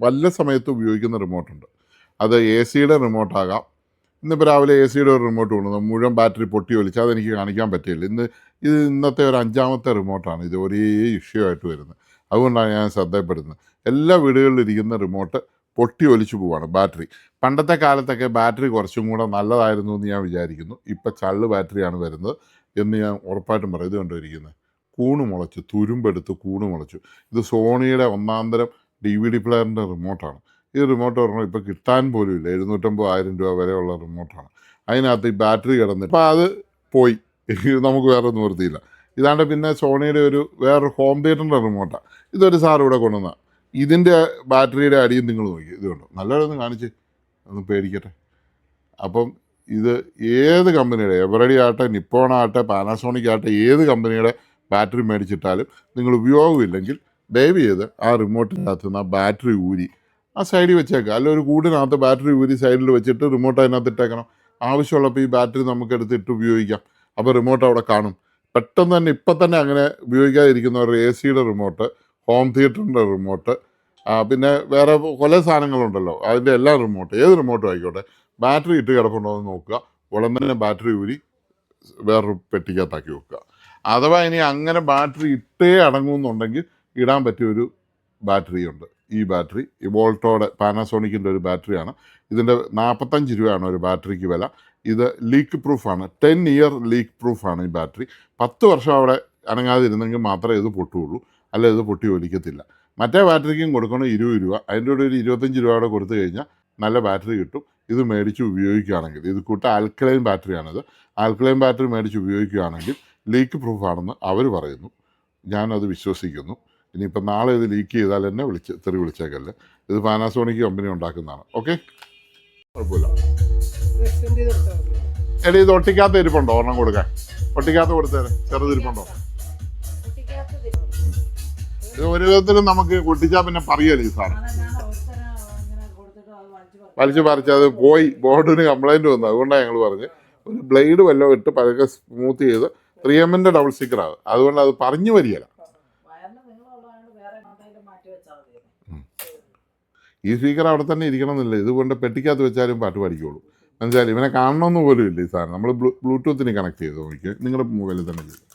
വല്ല സമയത്ത് ഉപയോഗിക്കുന്ന റിമോട്ടുണ്ട്. അത് AC-യുടെ റിമോട്ടാകാം. ഇന്നിപ്പോൾ രാവിലെ AC-യുടെ ഒരു റിമോട്ട് കൊണ്ടുവന്നു, മുഴുവൻ ബാറ്ററി പൊട്ടി ഒലിച്ച്, അതെനിക്ക് കാണിക്കാൻ പറ്റിയില്ല. ഇന്നത്തെ ഒരു 5ാമത്തെ റിമോട്ടാണ് ഇത് ഒരേ ഇഷ്യൂ ആയിട്ട് വരുന്നത്. അതുകൊണ്ടാണ് ഞാൻ ശ്രദ്ധപ്പെടുന്നത്. എല്ലാ വീടുകളിലും ഇരിക്കുന്ന റിമോട്ട് പൊട്ടി ഒലിച്ചു പോവാണ് ബാറ്ററി. പണ്ടത്തെ കാലത്തൊക്കെ ബാറ്ററി കുറച്ചും കൂടെ നല്ലതായിരുന്നു എന്ന് ഞാൻ വിചാരിക്കുന്നു. ഇപ്പം ചള്ള് ബാറ്ററിയാണ് വരുന്നത് എന്ന് ഞാൻ ഉറപ്പായിട്ടും പറയും. ഇത് കണ്ടുവരിക്കുന്നത് കൂണ് മുളച്ചു, തുരുമ്പെടുത്ത് കൂണ് മുളച്ചു. ഇത് സോണിയുടെ ഒന്നാന്തരം DVD പ്ലെയറിൻ്റെ റിമോട്ടാണ്. ഈ റിമോട്ട് പറഞ്ഞാൽ ഇപ്പോൾ കിട്ടാൻ പോലും ഇല്ല. 750,000 രൂപ വരെയുള്ള റിമോട്ടാണ്. അതിനകത്ത് ഈ ബാറ്ററി കിടന്നിട്ട് അപ്പോൾ അത് പോയി, നമുക്ക് വേറെ നിവൃത്തിയില്ല. ഇതാണ്ട് പിന്നെ സോണിയുടെ വേറൊരു ഹോം തിയേറ്ററിൻ്റെ റിമോട്ടാണ്. ഇതൊരു സാർ ഇവിടെ കൊണ്ടുവന്ന ഇതിൻ്റെ ബാറ്ററിയുടെ അടിയും നിങ്ങൾ നോക്കി, ഇതുകൊണ്ട് നല്ലതൊന്ന് കാണിച്ച് ഒന്ന് പേടിക്കട്ടെ. അപ്പം ഇത് ഏത് കമ്പനിയുടെ, എവറഡി ആകട്ടെ, നിപ്പോൺ ആകട്ടെ, പാനാസോണിക് ആകട്ടെ, ഏത് കമ്പനിയുടെ ബാറ്ററി മേടിച്ചിട്ടാലും നിങ്ങൾ ഉപയോഗമില്ലെങ്കിൽ ദയവ് ചെയ്ത് ആ റിമോട്ടിനകത്ത് നിന്ന് ആ ബാറ്ററി ഊരി ആ സൈഡിൽ വെച്ചേക്കുക. അല്ല ഒരു കൂടിനകത്ത് ബാറ്ററി ഊരി സൈഡിൽ വെച്ചിട്ട് റിമോട്ട് അതിനകത്ത് ഇട്ടേക്കണം. ആവശ്യമുള്ളപ്പോൾ ഈ ബാറ്ററി നമുക്ക് എടുത്തിട്ട് ഉപയോഗിക്കാം. അപ്പോൾ റിമോട്ട് അവിടെ കാണും. പെട്ടെന്ന് തന്നെ ഇപ്പം തന്നെ അങ്ങനെ ഉപയോഗിക്കാതിരിക്കുന്നവരുടെ AC യുടെ റിമോട്ട്, ഹോം തിയേറ്ററിൻ്റെ റിമോട്ട്, പിന്നെ വേറെ പല സാധനങ്ങളുണ്ടല്ലോ, അതിൻ്റെ എല്ലാ റിമോട്ട്, ഏത് റിമോട്ടും ആയിക്കോട്ടെ, ബാറ്ററി ഇട്ട് കിടപ്പുണ്ടോ എന്ന് നോക്കുക. ഉടൻ തന്നെ ബാറ്ററി ഊരി വേറൊരു പെട്ടിക്കകത്താക്കി വെക്കുക. അഥവാ ഇനി അങ്ങനെ ബാറ്ററി ഇട്ടേ അടങ്ങുമെന്നുണ്ടെങ്കിൽ ഇടാൻ പറ്റിയൊരു ബാറ്ററിയുണ്ട്. ഈ ബാറ്ററി വോൾട്ടോയുടെ പാനാസോണിക്കിൻ്റെ ഒരു ബാറ്ററിയാണ്. ഇതിൻ്റെ 45 രൂപയാണ് ഒരു ബാറ്ററിക്ക് വില. ഇത് ലീക്ക് പ്രൂഫാണ്, 10 ഇയർ ലീക്ക് പ്രൂഫാണ് ഈ ബാറ്ററി. 10 വർഷം അവിടെ അനങ്ങാതിരുന്നെങ്കിൽ മാത്രമേ ഇത് പൊട്ടുകയുള്ളൂ, അല്ല ഇത് പൊട്ടി ഒലിക്കത്തില്ല. മറ്റേ ബാറ്ററിക്കും കൊടുക്കണം 20 രൂപ. അതിൻ്റെ കൂടെ ഒരു 25 രൂപ കൂടെ കൊടുത്തു കഴിഞ്ഞാൽ നല്ല ബാറ്ററി കിട്ടും. ഇത് മേടിച്ച് ഉപയോഗിക്കുകയാണെങ്കിൽ, ഇത് കൂട്ട ആൽക്കലൈൻ ബാറ്ററിയാണിത്. ആൽക്കലൈൻ ബാറ്ററി മേടിച്ച് ഉപയോഗിക്കുകയാണെങ്കിൽ ലീക്ക് പ്രൂഫാണെന്ന് അവർ പറയുന്നു. ഞാനത് വിശ്വസിക്കുന്നു. ഇനിയിപ്പോൾ നാളെ ഇത് ലീക്ക് ചെയ്താൽ എന്നെ തെറി വിളിച്ചേക്കല്ലേ. ഇത് പാനാസോണിക് കമ്പനി ഉണ്ടാക്കുന്നതാണ്. ഓക്കെ, കുഴപ്പമില്ല. എടി ഇത് ഒട്ടിക്കാത്ത ഇരിപ്പുണ്ടോ? ഒരെണ്ണം കൊടുക്കാൻ ഒട്ടിക്കാത്ത കൊടുത്തേരെ, ചെറുതിരിപ്പുണ്ടോ? ഇത് ഒരു വിധത്തിലും നമുക്ക് പൊട്ടിച്ചാൽ പിന്നെ പറയല്ലേ ഈ സാധനം. വലിച്ചു പറിച്ചത് പോയി, ബോർഡിന് കംപ്ലൈൻറ്റ് വന്നു. അതുകൊണ്ടാണ് ഞങ്ങൾ പറഞ്ഞ് ഒരു ബ്ലേഡ് വല്ലതും ഇട്ട് പതുക്കെ സ്മൂത്ത് ചെയ്ത് 3Mൻ്റെ ഡബിൾ സ്റ്റിക്കറാണ്. അതുകൊണ്ട് അത് പറഞ്ഞു വരികയില്ല. ഈ സ്പീക്കർ അവിടെ തന്നെ ഇരിക്കണമെന്നില്ല. ഇതുകൊണ്ട് പെട്ടിക്കകത്ത് വെച്ചാലും പാട്ട് പാടിക്കോളൂ. എന്നുവെച്ചാൽ ഇവനെ കാണണമെന്ന് പോലും ഇല്ല ഈ സാധനം. നമ്മൾ ബ്ലൂടൂത്തിന് കണക്ട് ചെയ്ത് നോക്കി, നിങ്ങളുടെ മൊബൈലിൽ തന്നെ ചെയ്തു.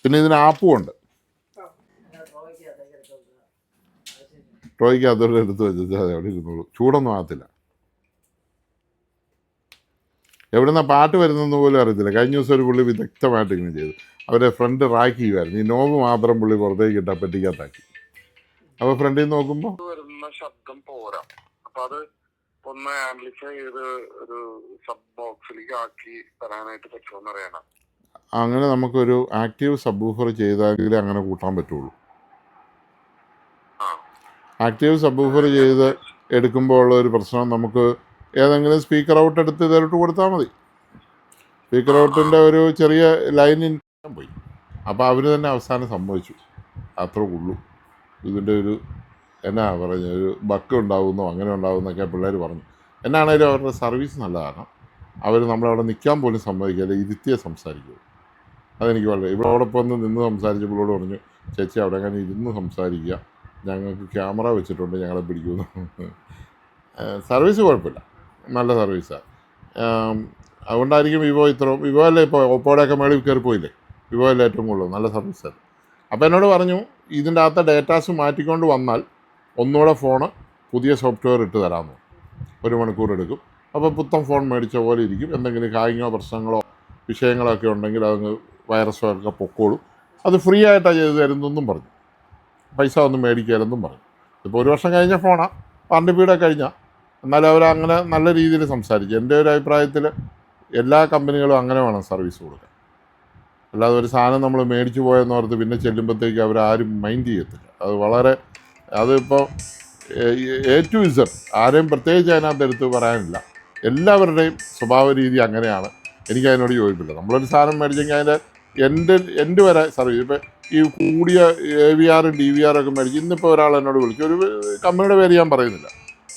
പിന്നെ ഇതിന് ആപ്പും ഉണ്ട്. ട്രോയ്ക്ക് അതോടെ എടുത്ത് വെച്ചാൽ അത് അവിടെ ഇരുന്നോളൂ, ചൂടൊന്നും ആകത്തില്ല. എവിടെ നിന്നാണ് പാട്ട് വരുന്നതെന്ന് പോലും അറിയത്തില്ല. കഴിഞ്ഞ ദിവസം ഒരു പുള്ളി വിദഗ്ധമായിട്ട് ഇങ്ങനെ ചെയ്തു. അവരെ ഫ്രണ്ട് റാക്ക് ചെയ്യുമായിരുന്നു. ഈ നോബ് മാത്രം പുള്ളി പുറത്തേക്ക് ഇട്ടാൽ പെട്ടിക്കകത്താക്കി. അപ്പോൾ ഫ്രണ്ടിൽ നിന്ന് നോക്കുമ്പോൾ വരുന്ന ശബ്ദം പോരാ. അപ്പൊ അത് ഒന്ന് ആംപ്ലിഫൈ ചെയ്ത് ഒരു സബ് ബോക്സിലേക്ക് ആക്കി തരാനായിട്ട് പറ്റുമോ അറിയണം. അങ്ങനെ നമുക്കൊരു ആക്റ്റീവ് സബ് വൂഫർ ചെയ്താലേ അങ്ങനെ കൂട്ടാൻ പറ്റുള്ളൂ. ആക്റ്റീവ് സബ് വൂഫർ ചെയ്ത് എടുക്കുമ്പോൾ ഉള്ള ഒരു പ്രശ്നം, നമുക്ക് ഏതെങ്കിലും സ്പീക്കർ ഔട്ട് എടുത്ത് ഇതിലോട്ട് കൊടുത്താൽ മതി. സ്പീക്കർ ഔട്ടിൻ്റെ ഒരു ചെറിയ ലൈൻ പോയി. അപ്പോൾ അവർ തന്നെ അവസാനം സംഭവിച്ചു. അത്രേ ഉള്ളൂ. ഇതിൻ്റെ എന്നാ പറഞ്ഞ ഒരു ബക്ക് ഉണ്ടാകുന്നോ അങ്ങനെ ഉണ്ടാകുന്നൊക്കെ പിള്ളേർ പറഞ്ഞു. എന്നാണേലും അവരുടെ സർവീസ് നല്ലതാണ്. അവർ നമ്മളവിടെ നിൽക്കാൻ പോലും സമ്മതിക്കില്ല, ഇരുത്തിയെ സംസാരിക്കുള്ളൂ. അതെനിക്ക് വളരെ ഇവളോടൊപ്പം ഒന്ന് നിന്ന് സംസാരിച്ചപ്പോഴോട് പറഞ്ഞു, ചേച്ചി അവിടെ അങ്ങനെ ഇരുന്ന് സംസാരിക്കുക, ഞങ്ങൾക്ക് ക്യാമറ വെച്ചിട്ടുണ്ട്, ഞങ്ങളെ പിടിക്കുന്നു. സർവീസ് കുഴപ്പമില്ല, നല്ല സർവീസാണ്. അതുകൊണ്ടായിരിക്കും വിവോ അല്ലേ ഇപ്പോൾ ഓപ്പോയുടെയൊക്കെ മേളിൽ കയറിപ്പോയില്ലേ, വിവോ അല്ലേ ഏറ്റവും കൂടുതൽ നല്ല സർവീസാണ്. അപ്പോൾ എന്നോട് പറഞ്ഞു ഇതിൻ്റെ അകത്ത് ഡേറ്റാസ് മാറ്റിക്കൊണ്ട് വന്നാൽ ഒന്നുകൂടെ ഫോണ് പുതിയ സോഫ്റ്റ്വെയർ ഇട്ട് തരാമെന്ന്. 1 മണിക്കൂർ എടുക്കും. അപ്പോൾ പുത്തൻ ഫോൺ മേടിച്ച പോലെ ഇരിക്കും. എന്തെങ്കിലും ഹാങ്ങിങ്ങോ പ്രശ്നങ്ങളോ വിഷയങ്ങളോ ഒക്കെ ഉണ്ടെങ്കിൽ അതങ്ങ് വൈറസോ ഒക്കെ പൊക്കോളും. അത് ഫ്രീ ആയിട്ടാണ് ചെയ്ത് തരുന്നെന്നും പറഞ്ഞു. പൈസ ഒന്നും മേടിക്കരുതെന്നും പറഞ്ഞു. ഇപ്പോൾ 1 വർഷം കഴിഞ്ഞ ഫോണാണ്, വാറണ്ടി പീരീഡ് കഴിഞ്ഞാൽ. എന്നാലും അവരങ്ങനെ നല്ല രീതിയിൽ സംസാരിച്ചു. എൻ്റെ ഒരു അഭിപ്രായത്തിൽ എല്ലാ കമ്പനികളും അങ്ങനെ വേണം സർവീസ് കൊടുക്കാൻ. അല്ലാതെ ഒരു സാധനം നമ്മൾ മേടിച്ചു പോയെന്നോർത്ത് പിന്നെ ചെല്ലുമ്പോഴത്തേക്ക് അവരാരും മൈൻഡ് ചെയ്യത്തില്ല. അതിപ്പോൾ A to Z ആരെയും പ്രത്യേകിച്ച് അതിനകത്ത് എടുത്ത് പറയാനില്ല. എല്ലാവരുടെയും സ്വഭാവ രീതി അങ്ങനെയാണ്. എനിക്ക് അതിനോട് യോജിപ്പില്ല. നമ്മളൊരു സാധനം മേടിച്ചെങ്കിൽ അതിൻ്റെ എൻ്റെ വരെ സർവീസ്. ഇപ്പോൾ ഈ കൂടിയ AVRും DVRൊക്കെ മേടിച്ച് ഇന്നിപ്പോൾ ഒരാൾ എന്നോട് വിളിച്ചു, ഒരു കമ്പനിയുടെ പേര് ഞാൻ പറയുന്നില്ല,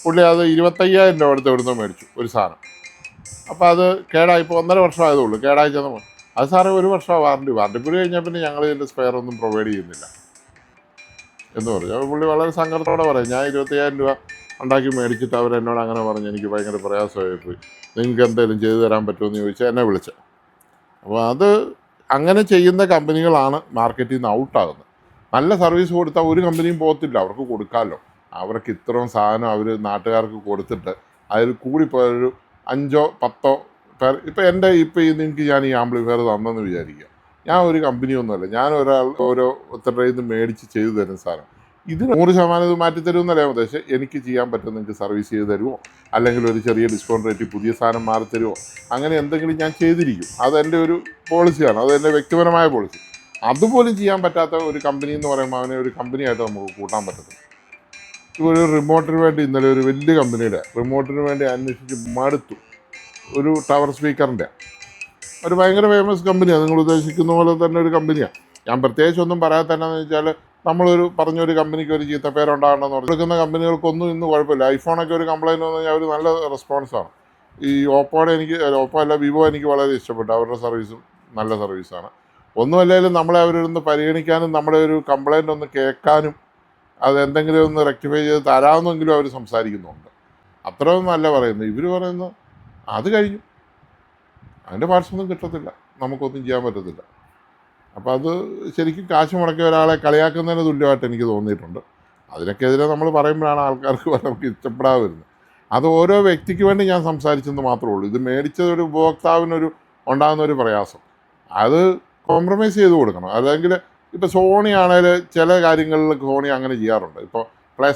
പുള്ളി അത് 25,000 രൂപ അടുത്ത് എവിടുന്നോ മേടിച്ചു ഒരു സാധനം. അപ്പോൾ അത് കേടായി, ഇപ്പോൾ 1.5 വർഷം ആയതുള്ളൂ കേടായി ചെന്ന്. അത് സാറേ 1 വർഷം വാറണ്ടി പീരീഡ് കഴിഞ്ഞാൽ പിന്നെ ഞങ്ങൾ ഇതിൻ്റെ സ്പെയർ ഒന്നും പ്രൊവൈഡ് ചെയ്യുന്നില്ല എന്ന് പറഞ്ഞു. അപ്പോൾ പുള്ളി വളരെ സങ്കടത്തോടെ പറയും, ഞാൻ 25,000 രൂപ ഉണ്ടാക്കി മേടിച്ചിട്ട് അവരെന്നോട് അങ്ങനെ പറഞ്ഞു, എനിക്ക് ഭയങ്കര പ്രയാസമായിപ്പോയി, നിങ്ങൾക്ക് എന്തെങ്കിലും ചെയ്തു തരാൻ പറ്റുമെന്ന് ചോദിച്ചാൽ എന്നെ വിളിച്ചത്. അപ്പോൾ അത് അങ്ങനെ ചെയ്യുന്ന കമ്പനികളാണ് മാർക്കറ്റിൽ നിന്ന് ഔട്ടാകുന്നത്. നല്ല സർവീസ് കൊടുത്താൽ ഒരു കമ്പനിയും പോകത്തില്ല, അവർക്ക് കൊടുക്കാമല്ലോ. അവർക്ക് ഇത്രയും സാധനം അവർ നാട്ടുകാർക്ക് കൊടുത്തിട്ട് അതിൽ കൂടിപ്പോയൊരു 5-10 പേർ. ഇപ്പോൾ നിങ്ങൾക്ക് ഞാൻ ഈ ആംപ്ലിഫയർ തന്നെന്ന് വിചാരിക്കുക, ഞാൻ ഒരു കമ്പനിയൊന്നുമല്ല, ഞാൻ ഓരോരുത്തരുടെ ഇത് മേടിച്ച് ചെയ്തു തരുന്ന സാധനം. ഇത് 100% ഇത് മാറ്റിത്തരുമെന്നല്ല ഉദ്ദേശം. എനിക്ക് ചെയ്യാൻ പറ്റും, നിങ്ങൾക്ക് സർവീസ് ചെയ്ത് തരുമോ, അല്ലെങ്കിൽ ഒരു ചെറിയ ഡിസ്കൗണ്ട് റേറ്റ് പുതിയ സാധനം മാറി തരുമോ, അങ്ങനെ എന്തെങ്കിലും ഞാൻ ചെയ്തിരിക്കും. അതെൻ്റെ ഒരു പോളിസിയാണ്, അതെൻ്റെ വ്യക്തിപരമായ പോളിസി. അതുപോലും ചെയ്യാൻ പറ്റാത്ത ഒരു കമ്പനി എന്ന് പറയുമ്പോൾ അവനെ ഒരു കമ്പനിയായിട്ട് നമുക്ക് കൂട്ടാൻ പറ്റത്തില്ല. ഇപ്പോൾ ഒരു റിമോട്ടിന് വേണ്ടി ഇന്നലെ ഒരു വലിയ കമ്പനിയുടെ റിമോട്ടിന് വേണ്ടി അന്വേഷിച്ച് മടുത്തു. ഒരു ടവർ സ്പീക്കറിൻ്റെ ഒരു ഭയങ്കര ഫേമസ് കമ്പനിയാണ്, നിങ്ങൾ ഉദ്ദേശിക്കുന്ന പോലെ തന്നെ ഒരു കമ്പനിയാണ്. ഞാൻ പ്രത്യേകിച്ച് ഒന്നും പറയാത്തന്നെന്ന് വെച്ചാൽ നമ്മളൊരു പറഞ്ഞൊരു കമ്പനിക്ക് ഒരു ചീത്ത പേരുണ്ടാകണമെന്ന് പറഞ്ഞു കൊടുക്കുന്ന കമ്പനികൾക്കൊന്നും ഇന്ന് കുഴപ്പമില്ല. ഐഫോണൊക്കെ ഒരു കംപ്ലയിൻറ്റ് വന്നു കഴിഞ്ഞാൽ അവർ നല്ല റെസ്പോൺസാണ്. ഈ ഓപ്പോ അല്ല വിവോ എനിക്ക് വളരെ ഇഷ്ടപ്പെട്ടു, അവരുടെ സർവീസും നല്ല സർവീസാണ്. ഒന്നുമല്ലെങ്കിലും നമ്മളെ അവരൊന്ന് പരിഗണിക്കാനും നമ്മുടെ ഒരു കംപ്ലയിൻ്റ് ഒന്ന് കേൾക്കാനും അതെന്തെങ്കിലും ഒന്ന് റെക്ടിഫൈ ചെയ്ത് തരാമെന്നെങ്കിലും അവർ സംസാരിക്കുന്നുണ്ട്. അത്രയൊന്നും അല്ല പറയുന്നത്. ഇവർ പറയുന്നത് അത് കഴിഞ്ഞു, അതിൻ്റെ പാർട്സൊന്നും കിട്ടത്തില്ല, നമുക്കൊന്നും ചെയ്യാൻ പറ്റത്തില്ല. അപ്പോൾ അത് ശരിക്കും കാശ് മുടക്കിയ ഒരാളെ കളിയാക്കുന്നതിന് തുല്യമായിട്ട് എനിക്ക് തോന്നിയിട്ടുണ്ട്. അതിനൊക്കെതിരെ നമ്മൾ പറയുമ്പോഴാണ് ആൾക്കാർക്ക് നമുക്ക് ഇഷ്ടപ്പെടാതെ വരുന്നത്. അത് ഓരോ വ്യക്തിക്ക് വേണ്ടി ഞാൻ സംസാരിച്ചെന്ന് മാത്രമേ ഉള്ളൂ. ഇത് മേടിച്ചതൊരു ഉപഭോക്താവിനൊരു ഉണ്ടാകുന്നൊരു പ്രയാസം, അത് കോംപ്രമൈസ് ചെയ്ത് കൊടുക്കണം. അല്ലെങ്കിൽ ഇപ്പോൾ സോണി ആണെങ്കിൽ ചില കാര്യങ്ങളിൽ സോണി അങ്ങനെ ചെയ്യാറുണ്ട്. ഇപ്പോൾ പ്ലേ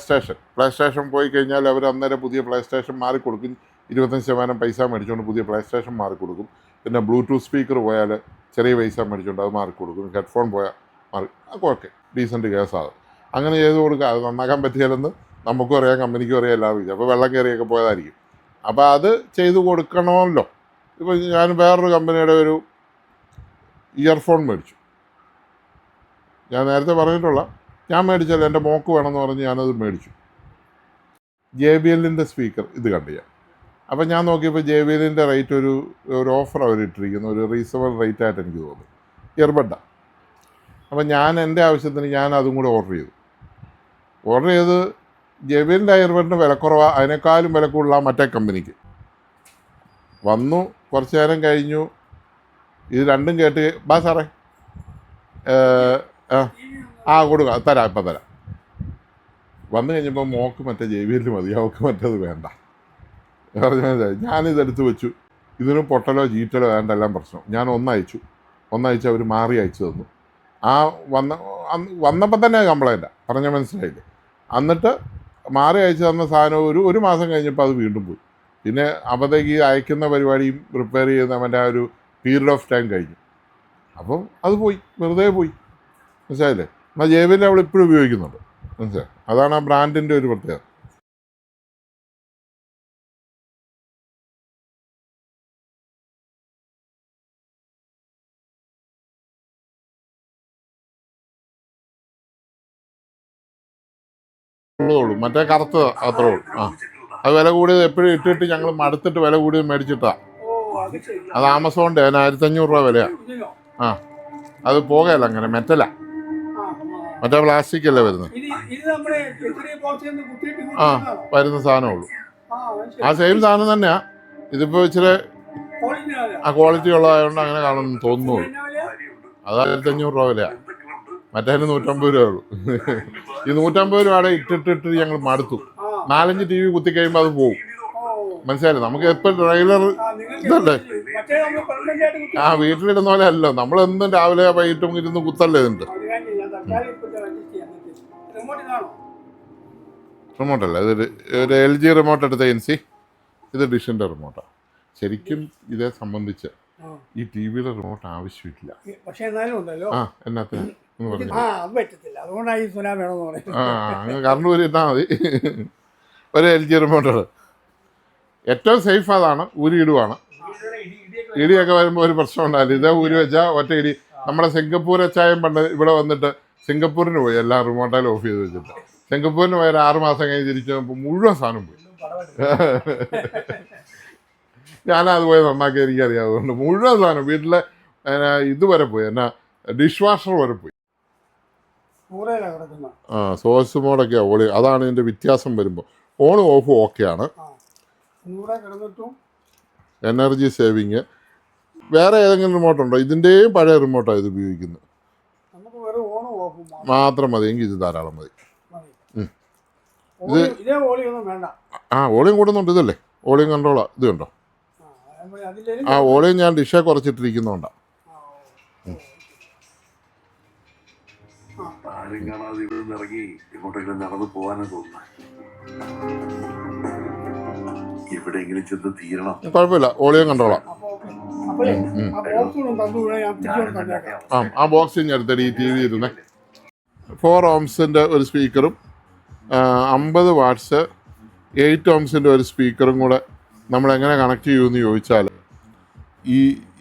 സ്റ്റേഷൻ പോയി കഴിഞ്ഞാൽ അവർ അന്നേരം പുതിയ പ്ലേ സ്റ്റേഷൻ മാറിക്കൊടുക്കും. 25% പൈസ മേടിച്ചുകൊണ്ട് പുതിയ പ്ലേ സ്റ്റേഷൻ മാറിക്കൊടുക്കും. പിന്നെ ബ്ലൂടൂത്ത് സ്പീക്കർ പോയാൽ ചെറിയ പൈസ മേടിച്ചുകൊണ്ട് അത് മാറിക്കൊടുക്കും. ഹെഡ്ഫോൺ പോയാൽ അപ്പോൾ ഓക്കെ, ഡീസൻറ്റ് കേസാണ്. അങ്ങനെ ചെയ്ത് കൊടുക്കുക. അത് നന്നാക്കാൻ പറ്റിയാലെന്ന് നമുക്കും അറിയാം, കമ്പനിക്കും അറിയാം, എല്ലാവരും വിചാരിക്കും. അപ്പോൾ വെള്ളം കയറിയൊക്കെ പോയതായിരിക്കും. അപ്പോൾ അത് ചെയ്ത് കൊടുക്കണമല്ലോ. ഇപ്പോൾ ഞാൻ വേറൊരു കമ്പനിയുടെ ഒരു ഇയർഫോൺ മേടിച്ചു. ഞാൻ നേരത്തെ പറഞ്ഞിട്ടുള്ള ഞാൻ മേടിച്ചാൽ എൻ്റെ മോക്ക് വേണമെന്ന് പറഞ്ഞ് ഞാനത് മേടിച്ചു. JBLൻ്റെ സ്പീക്കർ ഇത് കണ്ടു ഞാൻ. അപ്പോൾ ഞാൻ നോക്കിയപ്പോൾ JBLൻ്റെ റേറ്റ് ഒരു ഓഫർ അവരിട്ടിരിക്കുന്നു, ഒരു റീസണബിൾ റേറ്റായിട്ട് എനിക്ക് തോന്നി. ഇയർബഡാണ്. അപ്പോൾ ഞാൻ എൻ്റെ ആവശ്യത്തിന് ഞാൻ അതും കൂടെ ഓർഡർ ചെയ്ത് JBLൻ്റെ ഇയർബഡിന് വില കുറവാണ്, അതിനേക്കാളും വില കൂടുതലാണ് മറ്റേ കമ്പനിക്ക്. വന്നു, കുറച്ച് നേരം കഴിഞ്ഞു, ഇത് രണ്ടും കേട്ട് ബാ സാറേ കൊടുക്കാം, തരാം, ഇപ്പം തരാം. വന്നു കഴിഞ്ഞപ്പോൾ മോക്ക് മറ്റേ JBL മതി, അവൾക്ക് മറ്റേത് വേണ്ട പറഞ്ഞാൽ ഞാനിതെടുത്ത് വെച്ചു. ഇതിന് പൊട്ടലോ ചീറ്റലോ വേണ്ട, എല്ലാം പ്രശ്നം. ഞാൻ ഒന്നയച്ചു അവർ മാറി അയച്ചു തന്നു. ആ വന്നപ്പോൾ തന്നെ കംപ്ലൈൻറ്റാണ്, പറഞ്ഞാൽ മനസ്സിലായില്ലേ. എന്നിട്ട് മാറി അയച്ചു തന്ന സാധനം ഒരു മാസം കഴിഞ്ഞപ്പോൾ അത് വീണ്ടും പോയി. പിന്നെ അപ്പോഴത്തേക്ക് അയക്കുന്ന പരിപാടിയും റിപ്പയർ ചെയ്യുന്നവൻ്റെ ആ ഒരു പീരീഡ് ഓഫ് ടൈം കഴിഞ്ഞു. അപ്പം അത് പോയി, വെറുതെ പോയി. മനസ്സിലായില്ലേ. എന്നാൽ JBL അവൾ ഇപ്പോഴും ഉപയോഗിക്കുന്നുണ്ട്. മനസ്സിലായി. അതാണ് ആ ബ്രാൻഡിൻ്റെ ഒരു പ്രത്യേകത. ഉള്ളൂ, മറ്റേ കറുത്ത് അത്രേ ഉള്ളൂ. അത് വില കൂടിയത് എപ്പോഴും ഇട്ടിട്ട് ഞങ്ങൾ മടുത്തിട്ട് വില കൂടിയത് മേടിച്ചിട്ടാണ്. അത് ആമസോണിൻ്റെ, അതിന് 1500 രൂപ വിലയാണ്. അത് പോകയല്ല, അങ്ങനെ മെറ്റലാ, മറ്റേ പ്ലാസ്റ്റിക് അല്ലേ വരുന്നത്. വരുന്ന സാധനമുള്ളൂ. ആ സെയിം സാധനം തന്നെയാ. ഇതിപ്പോൾ ഇച്ചിരി ക്വാളിറ്റി ഉള്ളതായതുകൊണ്ട് അങ്ങനെ കാണുമെന്ന് തോന്നുന്നു. അത് 1500 രൂപ വിലയാണ്, മറ്റേതിന് 150 രൂപ ഉള്ളൂ. ഈ 150 രൂപയുടെ ഇട്ടിട്ട് ഞങ്ങൾ മടുത്തു. 4-5 TV കുത്തി കഴിയുമ്പോൾ അത് പോകും. മനസ്സിലായില്ലേ. നമുക്ക് എപ്പോൾ റെഗുലർ ഇതല്ലേ, വീട്ടിലിടുന്ന പോലെ അല്ലോ. നമ്മളെന്നും രാവിലെ വൈകിട്ടും ഇരുന്ന് കുത്തല്ലേ ഇതിൻ്റെ. റിമോട്ടല്ല, ഇതൊരു LG റിമോട്ട് എടുത്ത NC. ഇത് ഡിഷിൻ്റെ റിമോട്ടാണ്. ശരിക്കും ഇതേ സംബന്ധിച്ച് ഈ TVയുടെ റിമോട്ട് ആവശ്യമില്ല. എന്നാത്തിന് കറണ്ട് ഊരി ഇട്ടാൽ മതി. ഒരു LG റിമോട്ടാണ് ഏറ്റവും സേഫ്. അതാണ്, ഊരിയിടുവാണ്. ഇടിയൊക്കെ വരുമ്പോൾ ഒരു പ്രശ്നം ഉണ്ടാവില്ല. ഇതേ ഊരി വെച്ചാൽ ഒറ്റ ഇടി. നമ്മുടെ സിംഗപ്പൂർ അച്ചായം പണ്ട് ഇവിടെ വന്നിട്ട് സിംഗപ്പൂരിന് പോയി, എല്ലാം റിമോട്ടയിൽ ഓഫ് ചെയ്ത് വെച്ചിട്ട്. സിംഗപ്പൂരിന് പോയാൽ 6 മാസം കഴിഞ്ഞ് തിരിച്ചു പോകുമ്പോൾ മുഴുവൻ സാധനം പോയി. ഞാനത് പോയി നന്നാക്കി, എനിക്കറിയാം. അതുകൊണ്ട് മുഴുവൻ സാധനം വീട്ടിലെ ഇതുവരെ പോയി, എന്നാ ഡിഷ് വാഷർ വരെ പോയി. സോഴ്സ് മോഡൊക്കെ ഓളി. അതാണ് ഇതിൻ്റെ വ്യത്യാസം വരുമ്പോൾ. ഓണും ഓഫും ഓക്കെയാണ്. Energy saving. വേറെ ഏതെങ്കിലും റിമോട്ടുണ്ടോ? ഇതിൻ്റെയും പഴയ റിമോട്ടാണ് ഇത് ഉപയോഗിക്കുന്നത്. മാത്രം മതി, എങ്കിൽ ഇത് ധാരാളം മതി. ഇത് വോളിയം കൂടുന്നുണ്ട്. ഇതല്ലേ വോളിയം കൺട്രോളാണ്. ഇത് കണ്ടോ, വോളിയം ഞാൻ ഡിഷെ കുറച്ചിട്ടിരിക്കുന്നതുകൊണ്ടാണ്. ആരും കാണാതെ ഇവിടെ നിന്ന് ഇറങ്ങി ഇങ്ങോട്ടെങ്കിലും നടന്നു പോകാനാ തോന്നുന്നത്. എവിടെയെങ്കിലും ചെന്ന് തീരണം. കുഴപ്പമില്ല, ഓളിയം കണ്ടോളാം. ആ ബോക്സ് ഇനി എടുത്തിട്ട് ഈ ടി വി ഇരുന്നേ. 4 ohmsന്റെ ഒരു സ്പീക്കറും 50 വാട്ട്സ് 8 ohmsന്റെ ഒരു സ്പീക്കറും കൂടെ നമ്മൾ എങ്ങനെ കണക്ട് ചെയ്യുമെന്ന് ചോദിച്ചാൽ,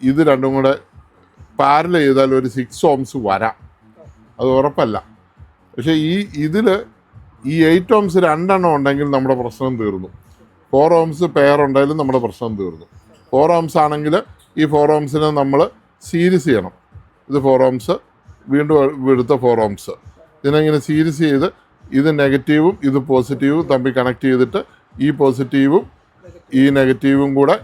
ഇത് രണ്ടും കൂടെ പാരൽ ചെയ്താൽ ഒരു 6 ohms വരാം, അത് ഉറപ്പല്ല. പക്ഷേ ഇതിൽ ഈ 8 ohms 2 ഉണ്ടെങ്കിൽ നമ്മുടെ പ്രശ്നം തീർന്നു. 4 ohms പെയർ ഉണ്ടെങ്കിലും നമ്മുടെ പ്രശ്നം തീർന്നു. 4 ohms ആണെങ്കിൽ ഈ 4 ohmsനെ നമ്മൾ സീരീസ് ചെയ്യണം. ഇത് 4 ohms, വീണ്ടും എടുത്ത 4 ohms, ഇതിനെങ്ങനെ സീരീസ് ചെയ്ത് ഇത് നെഗറ്റീവും ഇത് പോസിറ്റീവും തമ്മിൽ കണക്ട് ചെയ്തിട്ട് ഈ പോസിറ്റീവും ഈ നെഗറ്റീവും കൂടെ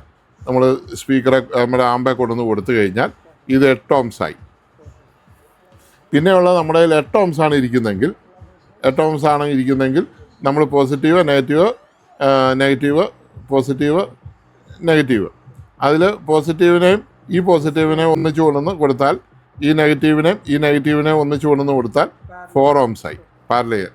നമ്മൾ സ്പീക്കറെ നമ്മുടെ ആമ്പെ കൊണ്ടുവന്ന് കൊടുത്തു കഴിഞ്ഞാൽ ഇത് 8 ohms ആയി. പിന്നെയുള്ള നമ്മുടെ കയ്യിൽ 8 ohms ആണ് ഇരിക്കുന്നെങ്കിൽ നമ്മൾ പോസിറ്റീവ് നെഗറ്റീവ് അതിൽ ഈ പോസിറ്റീവിനെയും ഒന്നിച്ച് കൊണ്ടുവന്ന് കൊടുത്താൽ ഈ നെഗറ്റീവിനെ ഒന്നിച്ച് കൊണ്ടുവന്ന് കൊടുത്താൽ 4 ohms ആയി പാരലൽ ചെയ്യാൻ.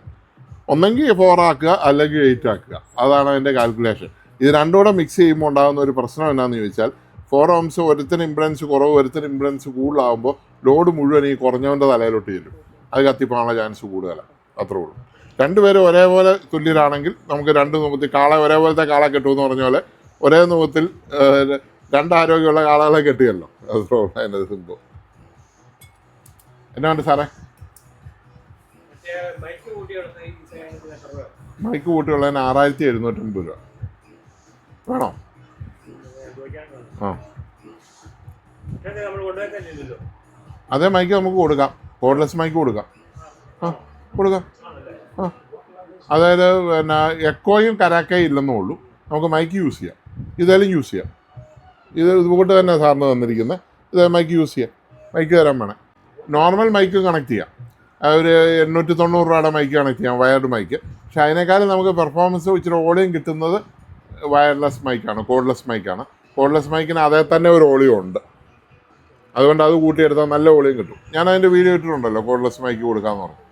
ഒന്നെങ്കിൽ 4 ആക്കുക അല്ലെങ്കിൽ 8 ആക്കുക, അതാണ് അതിൻ്റെ കാൽക്കുലേഷൻ. ഇത് രണ്ടും കൂടെ മിക്സ് ചെയ്യുമ്പോൾ ഉണ്ടാകുന്ന ഒരു പ്രശ്നം എന്നാന്ന് ചോദിച്ചാൽ 4 ohms ഒരുത്തിന് ഇംപെഡൻസ് കുറവ് ഒരുത്തിന് ഇംപെഡൻസ് കൂടുതലാകുമ്പോൾ ലോഡ് മുഴുവൻ ഈ കുറഞ്ഞവൻ്റെ തലയിലോട്ട് ചെല്ലും, അത് കത്തിപ്പോകാനുള്ള ചാൻസ് കൂടുതലാണ്. അത്രേ ഉള്ളൂ. രണ്ടുപേരും ഒരേപോലെ തുല്യരാണെങ്കിൽ നമുക്ക് 2 നൂപത്തിൽ ഒരേപോലത്തെ കാളെ കെട്ടുമെന്ന് പറഞ്ഞ പോലെ ഒരേ നൂപത്തിൽ 2 ആരോഗ്യമുള്ള കാളകളെ കെട്ടുകയല്ലോ. അത്രേ ഉള്ളൂ അതിൻ്റെ സിംബോ. എന്നാ ഉണ്ട് സാറേ? മൈക്ക് കൂട്ടിയുള്ളതിന് 6750 രൂപ വേണോ? ആ അതേ മൈക്ക് നമുക്ക് കൊടുക്കാം, കോഡ്ലെസ് മൈക്ക് കൊടുക്കാം. അതായത് പിന്നെ എക്കോയും കരാക്കയും ഇല്ലെന്നേ ഉള്ളൂ, നമുക്ക് മൈക്ക് യൂസ് ചെയ്യാം. ഇതേലും യൂസ് ചെയ്യാം. ഇതുകൊണ്ട് തന്നെ സാറിന് തന്നിരിക്കുന്നത് ഇതേ മൈക്ക് യൂസ് ചെയ്യാം. മൈക്ക് തരാൻ വേണേ നോർമൽ മൈക്ക് കണക്ട് ചെയ്യാം. ഒരു 890 രൂപയുടെ മൈക്ക് കണക്ട് ചെയ്യാം, വയർഡ് മൈക്ക്. പക്ഷെ അതിനേക്കാളും നമുക്ക് പെർഫോമൻസ് ഇച്ചിരി ഓളിയം കിട്ടുന്നത് വയർലെസ് മൈക്കാണ്, കോഡ്ലെസ് മൈക്കാണ്. കോഡ്ലെസ് മൈക്കിന് അതേ തന്നെ ഒരു ഓളിയം ഉണ്ട്, അതുകൊണ്ട് അത് കൂട്ടിയെടുത്താൽ നല്ല ഓളിയം കിട്ടും. ഞാൻ അതിൻ്റെ വീഡിയോ ഇട്ടിട്ടുണ്ടല്ലോ, കോഡ്ലെസ് മൈക്ക് കൊടുക്കാമെന്ന് പറഞ്ഞു.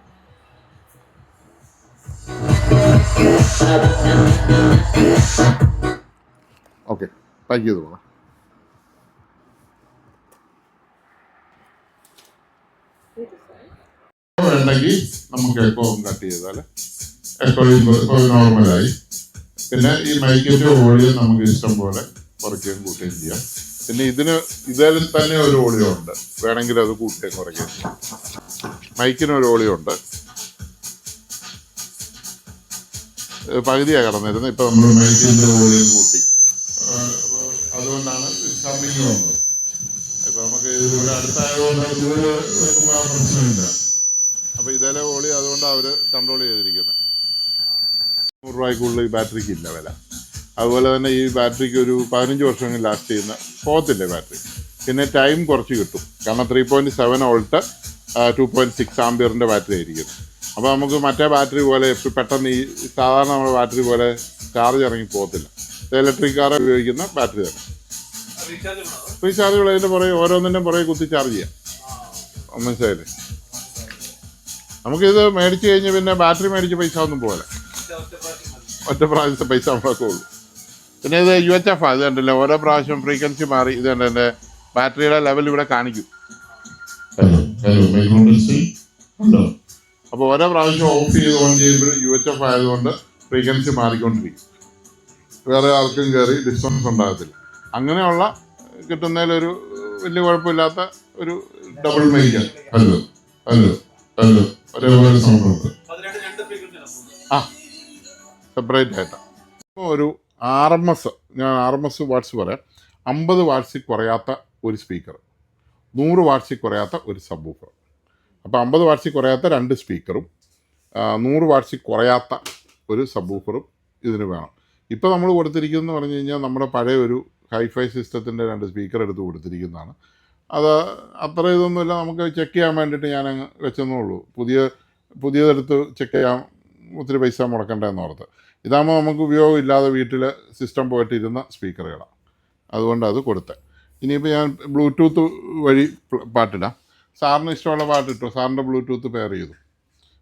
ഓക്കെ, പാക്ക് ചെയ്ത് പോകണം. വേണ്ടെങ്കിൽ നമുക്ക് എക്കോ കട്ട് ചെയ്താൽ എക്കോ നോർമലായി. പിന്നെ ഈ മൈക്കിൻ്റെ ഓളിയം നമുക്ക് ഇഷ്ടം പോലെ കുറയ്ക്കുകയും കൂട്ടുകയും ചെയ്യാം. പിന്നെ ഇതിൽ തന്നെ ഒരു ഓളിയം ഉണ്ട്, വേണമെങ്കിൽ അത് കൂട്ടുകയും കുറയ്ക്കുകയും ചെയ്യാം. മൈക്കിനൊരു ഓളിയം ഉണ്ട്, പകുതിയാണ് കിടന്നിരുന്നത്. ഇപ്പം നമ്മൾ മൈക്കിൻ്റെ ഓളിയം കൂട്ടി, അതുകൊണ്ടാണ് കമ്മിങ് വന്നത്. ഇപ്പം നമുക്ക് ഇവിടെ അടുത്തായതുകൊണ്ട് ഇതുവരെ വെക്കുമ്പോൾ ആ പ്രശ്നമില്ല. അപ്പോൾ ഇതിലെ ഓളി അതുകൊണ്ട് അവർ കൺട്രോൾ ചെയ്തിരിക്കുന്നത്. 100 രൂപയ്ക്കുള്ളിൽ ഈ ബാറ്ററിക്ക് ഇല്ല വില. അതുപോലെ തന്നെ ഈ ബാറ്ററിക്ക് ഒരു 15 വർഷം ലാസ്റ്റ് ചെയ്യുന്ന പോകത്തില്ലേ ബാറ്ററി. പിന്നെ ടൈം കുറച്ച് കിട്ടും, കാരണം 3.7 വോൾട്ട് 2.6 ആംപിയറിൻ്റെ ബാറ്ററി ആയിരിക്കും. അപ്പോൾ നമുക്ക് മറ്റേ ബാറ്ററി പോലെ പെട്ടെന്ന് ഈ സാധാരണ നമ്മുടെ ബാറ്ററി പോലെ ചാർജ് ഇറങ്ങി പോകത്തില്ല. ഇലക്ട്രിക് കാർ ഉപയോഗിക്കുന്ന ബാറ്ററി തന്നെ. റീചാർജുകൾ അതിൻ്റെ പുറകെ ഓരോന്നിൻ്റെ പുറകെ കുത്തി ചാർജ് ചെയ്യാം. മനസ്സിലായില്ലേ? നമുക്കിത് മേടിച്ച് കഴിഞ്ഞ് പിന്നെ ബാറ്ററി മേടിച്ച് പൈസ ഒന്നും പോലെ ഒറ്റ പ്രാവശ്യത്തെ പൈസ നമ്മളൊക്കെ ഉള്ളൂ. പിന്നെ ഇത് UHF ഇത് കണ്ടില്ല, ഓരോ പ്രാവശ്യം ഫ്രീക്വൻസി മാറി. ഇത് കണ്ട് എൻ്റെ ബാറ്ററിയുടെ ലെവൽ ഇവിടെ കാണിക്കും. അപ്പോൾ ഓരോ പ്രാവശ്യം ഓഫ് ചെയ്ത് ഓൺ ചെയ്യുമ്പോൾ UHF ആയതുകൊണ്ട് ഫ്രീക്വൻസി മാറിക്കൊണ്ടിരിക്കും. വേറെ ആർക്കും കയറി ഡിസ്റ്റർബൻസ് ഉണ്ടാകത്തില്ല. അങ്ങനെയുള്ള കിട്ടുന്നതിലൊരു വലിയ കുഴപ്പമില്ലാത്ത ഒരു ഡബിൾ മൈക്കാണ്. ഒരേപോലെ സൗണ്ടുണ്ട്. ആ സെപ്പറേറ്റ് ആയിട്ടാണ്. ഇപ്പോൾ ഒരു ഞാൻ RMS വാട്ട്സ് പറയാം. 50 വാട്ട്സിൽ കുറയാത്ത ഒരു സ്പീക്കർ, 100 വാട്ട്സിൽ കുറയാത്ത ഒരു സബ് വൂഫർ. അപ്പോൾ 50 വാട്ട്സിൽ കുറയാത്ത 2 സ്പീക്കറും 100 വാട്ട്സിൽ കുറയാത്ത ഒരു സബ് വൂഫറും ഇതിന് വേണം. ഇപ്പോൾ നമ്മൾ കൊടുത്തിരിക്കുന്നതെന്ന് പറഞ്ഞു കഴിഞ്ഞാൽ നമ്മുടെ പഴയ ഒരു ഹൈഫൈ സിസ്റ്റത്തിൻ്റെ 2 സ്പീക്കർ എടുത്ത് കൊടുത്തിരിക്കുന്നതാണ്. അത് അത്ര ഇതൊന്നുമില്ല, നമുക്ക് ചെക്ക് ചെയ്യാൻ വേണ്ടിയിട്ട് ഞാനങ്ങ് വെച്ചെന്നേ ഉള്ളൂ. പുതിയതെടുത്ത് ചെക്ക് ചെയ്യാൻ ഒത്തിരി പൈസ മുടക്കണ്ടെന്ന് ഓർത്ത്. ഇതാകുമ്പോൾ നമുക്ക് ഉപയോഗമില്ലാതെ വീട്ടിൽ സിസ്റ്റം പോയിട്ടിരുന്ന സ്പീക്കറുകളാണ്, അതുകൊണ്ട് അത് കൊടുത്തത്. ഇനിയിപ്പോൾ ഞാൻ ബ്ലൂടൂത്ത് വഴി പാട്ടിടാം. സാറിന് ഇഷ്ടമുള്ള പാട്ട് ഇട്ടു, സാറിൻ്റെ ബ്ലൂടൂത്ത് പെയർ ചെയ്തു.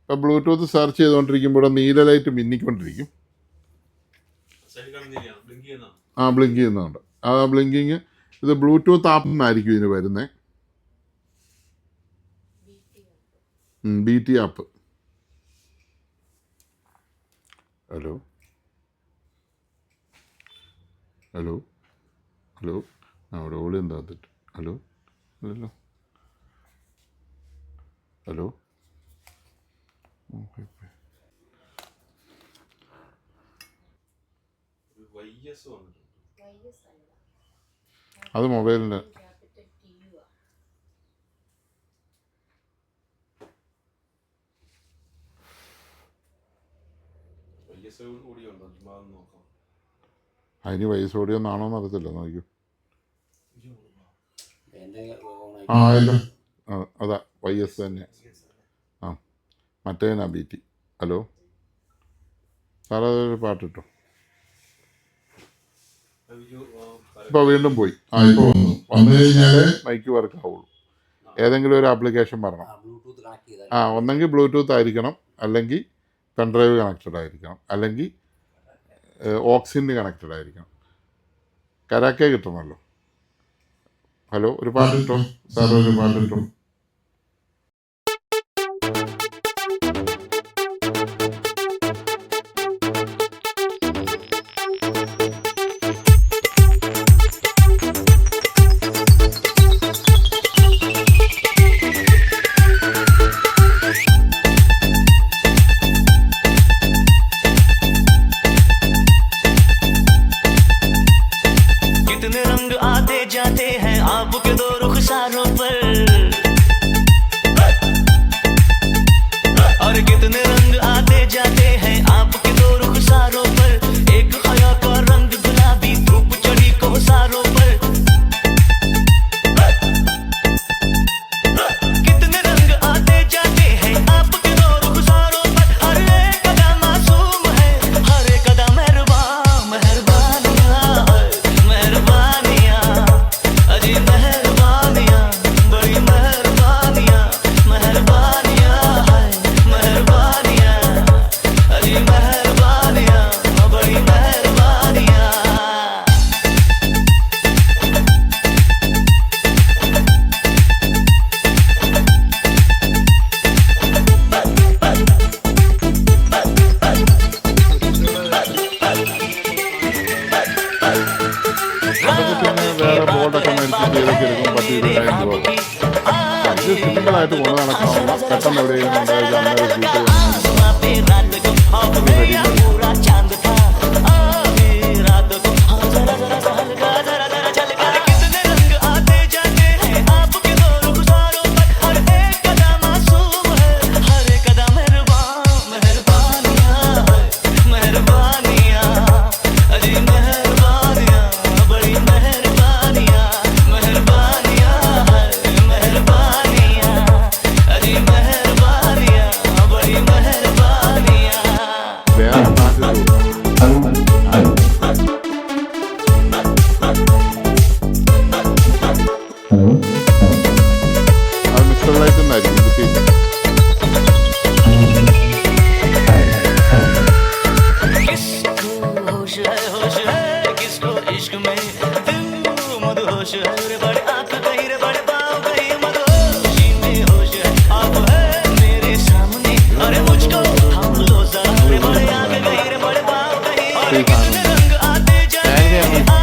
ഇപ്പോൾ ബ്ലൂടൂത്ത് സെർച്ച് ചെയ്തുകൊണ്ടിരിക്കുമ്പോൾ നീല ലൈറ്റ് മിന്നിക്കൊണ്ടിരിക്കും. ആ ബ്ലിങ്ക് ചെയ്യുന്നുണ്ട്. ആ ബ്ലിങ്കിങ് ഇത് ബ്ലൂടൂത്ത് ആപ്പിൽ നിന്നായിരിക്കും ഇതിന് വരുന്നത്. BT app. Hello hello hello അവിടെ ഓളി എന്താ അതിട്ട്? ഹലോ ഹലോ ഹലോ അത് മൊബൈലിൻ്റെ അതിന് വയസ്സ് ഓടിയൊന്നാണോന്ന് അറിയത്തില്ല. നോക്കൂ. ആ ആയാലും അതാ YS തന്നെ. ആ മറ്റേനാ BT. ഹലോ സാറേ അതൊരു പാട്ടിട്ടോ. ഇപ്പോൾ വീണ്ടും പോയി. ഇപ്പോൾ വന്നു കഴിഞ്ഞാൽ മൈക്ക് വർക്ക് ആവുള്ളൂ. ഏതെങ്കിലും ഒരു ആപ്ലിക്കേഷൻ പറയണം. ഒന്നെങ്കിൽ ബ്ലൂടൂത്ത് ആയിരിക്കണം, അല്ലെങ്കിൽ പെൻഡ്രൈവ് കണക്റ്റഡ് ആയിരിക്കണം, അല്ലെങ്കിൽ ഓക്സിന് കണക്റ്റഡ് ആയിരിക്കണം. കരാക്കെ കിട്ടണമല്ലോ. ഹലോ ഒരു പാട്ടിട്ടോ സാർ, ഒരു പാട്ടിട്ടോ. സിമ്പിളായിട്ട് കൊണ്ടു നടക്കാവുന്ന പെട്ടെന്ന് എവിടെയെങ്കിലും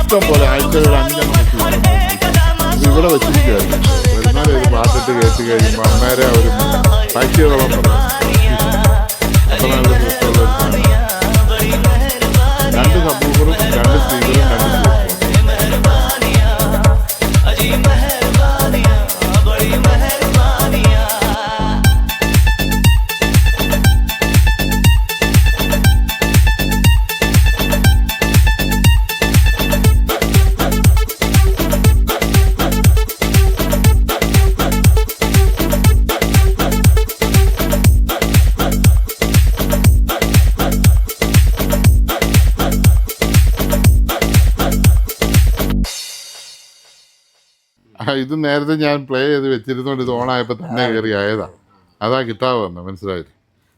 ഇഷ്ടം പോലെ ആഴ്ചകൾ 5 ഇവിടെ വെച്ചിരിക്കുകയായിരുന്നു. വരുന്നാലും ഒരു പാട്ടിട്ട് കയറ്റി കഴിയുമ്പോൾ അന്നേരെ ഒരു ടാക്സിയോളം പറഞ്ഞു. അത്ര നല്ല രസമുള്ള ഒരു സാധനം. 2 സബ്വൂഫറും 2 സ്പീക്കറും 2 ഇത് നേരത്തെ ഞാൻ പ്ലേ ചെയ്ത് വെച്ചിരുന്നോണ്ട് ഇത് ഓണായപ്പോൾ തന്നെ കയറി ആയതാ. അതാ കിട്ടാതെ വന്നത്, മനസ്സിലായില്ല.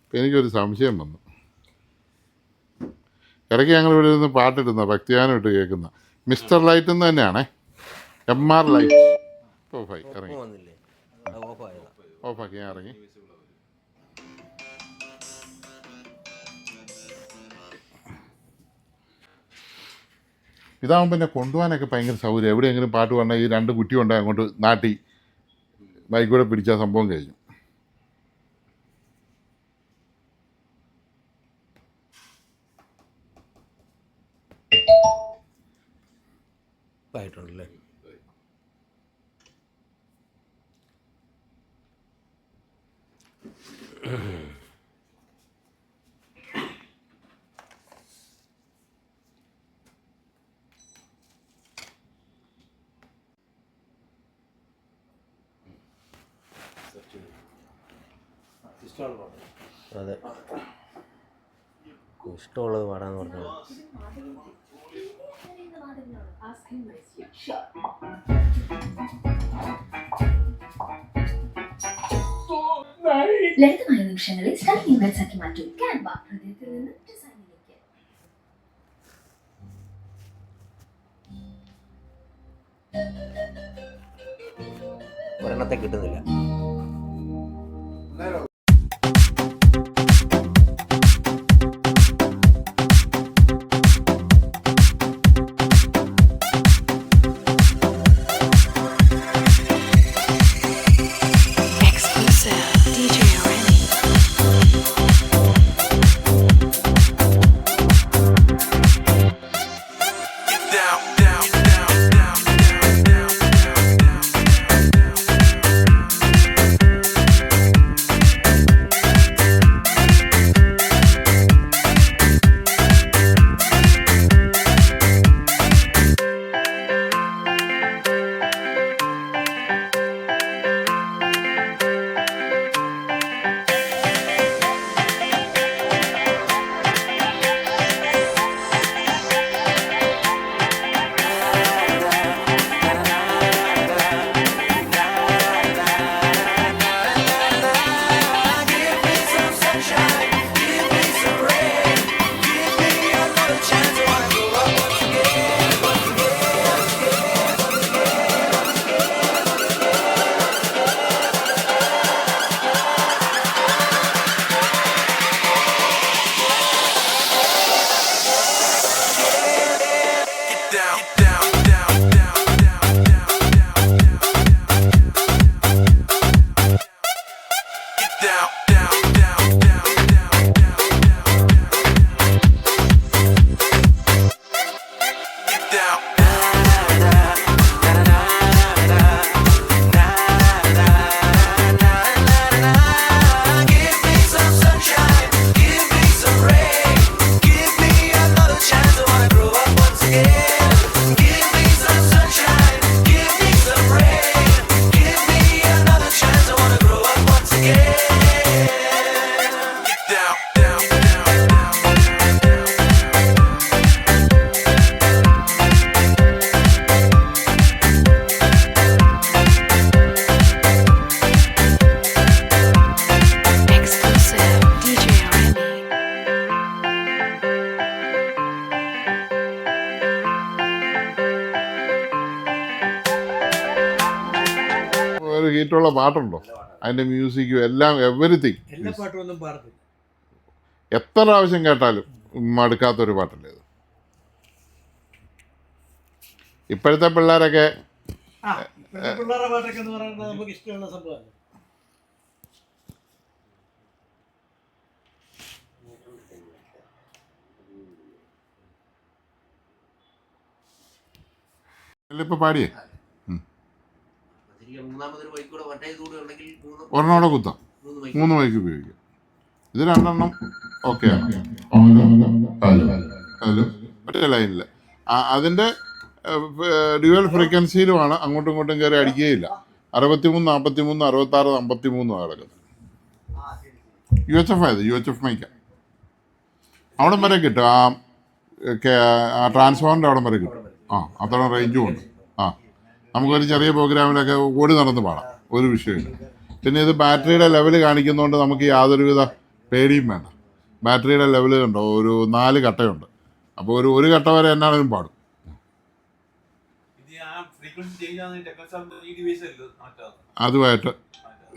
അപ്പം എനിക്കൊരു സംശയം വന്നു. ഇടയ്ക്ക് ഞങ്ങൾ ഇവിടെ നിന്ന് പാട്ടിടുന്ന ഭക്തിഗാനം ഇട്ട് കേൾക്കുന്ന മിസ്റ്റർ ലൈറ്റ് എന്ന് തന്നെയാണേ. MR ലൈറ്റ് ഓഫായി ഇറങ്ങി, ഓഫാക്കി ഞാൻ ഇറങ്ങി. ഇതാകുമ്പോൾ പിന്നെ കൊണ്ടുപോകാനൊക്കെ ഭയങ്കര സൗകര്യം. എവിടെയെങ്കിലും പാട്ട് പറഞ്ഞാൽ ഈ 2 കുറ്റി കൊണ്ടാൽ അങ്ങോട്ട് നാട്ടി ബൈക്കൂടെ പിടിച്ചാൽ സംഭവം കഴിഞ്ഞു. ആയിട്ടുണ്ടല്ലേ. അതെ, ഇഷ്ടമുള്ളത് പാടാന്ന് പറഞ്ഞത്. ലളിതമായ നിമിഷങ്ങളിൽ സ്റ്റൈലിംഗ് വെച്ചാക്കി മാറ്റും ക്യാൻവ. ഹൃദയത്തിൽ നിന്ന് ഡിസൈനിലേക്ക്. ഒരെണ്ണത്തെ കിട്ടുന്നില്ല. ഒരു ഹീറ്റുള്ള പാട്ടുണ്ടോ? അതിൻ്റെ മ്യൂസിക്കും എല്ലാം എവരിത്തിങ്. എല്ലാ പാട്ടും പാടത്തില്ല. എത്ര പ്രാവശ്യം കേട്ടാലും മടുക്കാത്തൊരു പാട്ടല്ലേ ഇത്. ഇപ്പോഴത്തെ പിള്ളേരൊക്കെ പിള്ളേരുടെ പാട്ടൊക്കെ എന്ന് പറയുന്നത് നമുക്ക് ഇഷ്ടമുള്ള സംഭവമല്ല. ഇപ്പൊ പാടിയേ മൂന്നാമതൊരു ഒരെണ്ണോടെ കുത്താം, 3 മൈക്ക് ഉപയോഗിക്കാം. ഇത് 2 എണ്ണം ഓക്കെയാണ്. ഒറ്റ ലൈനില്ല. അതിൻ്റെ ഡ്യുവൽ ഫ്രീക്വൻസിയിലുമാണ്, അങ്ങോട്ടും ഇങ്ങോട്ടും കയറി അടിക്കുകയില്ല. 63, 43, 66, 53 കിടക്കുന്നത്. UHF ആയത്, UHF മൈക്കാണ്. അവിടം വരെ കിട്ടും. ആ ട്രാൻസ്ഫോമറിൻ്റെ അവിടം വരെ കിട്ടും. അത്ര റേഞ്ചും ഉണ്ട്. നമുക്കൊരു ചെറിയ പ്രോഗ്രാമിലൊക്കെ ഓടി നടന്ന് പാടാം, ഒരു വിഷയമില്ല. പിന്നെ ഇത് ബാറ്ററിയുടെ ലെവൽ കാണിക്കുന്നതുകൊണ്ട് നമുക്ക് യാതൊരുവിധ പേടിയും വേണ്ട. ബാറ്ററിയുടെ ലെവൽ കണ്ടോ, ഒരു 4 കട്ടയുണ്ട്. അപ്പോൾ ഒരു കട്ട വരെ എന്നാണെങ്കിലും പാടും. അതുമായിട്ട്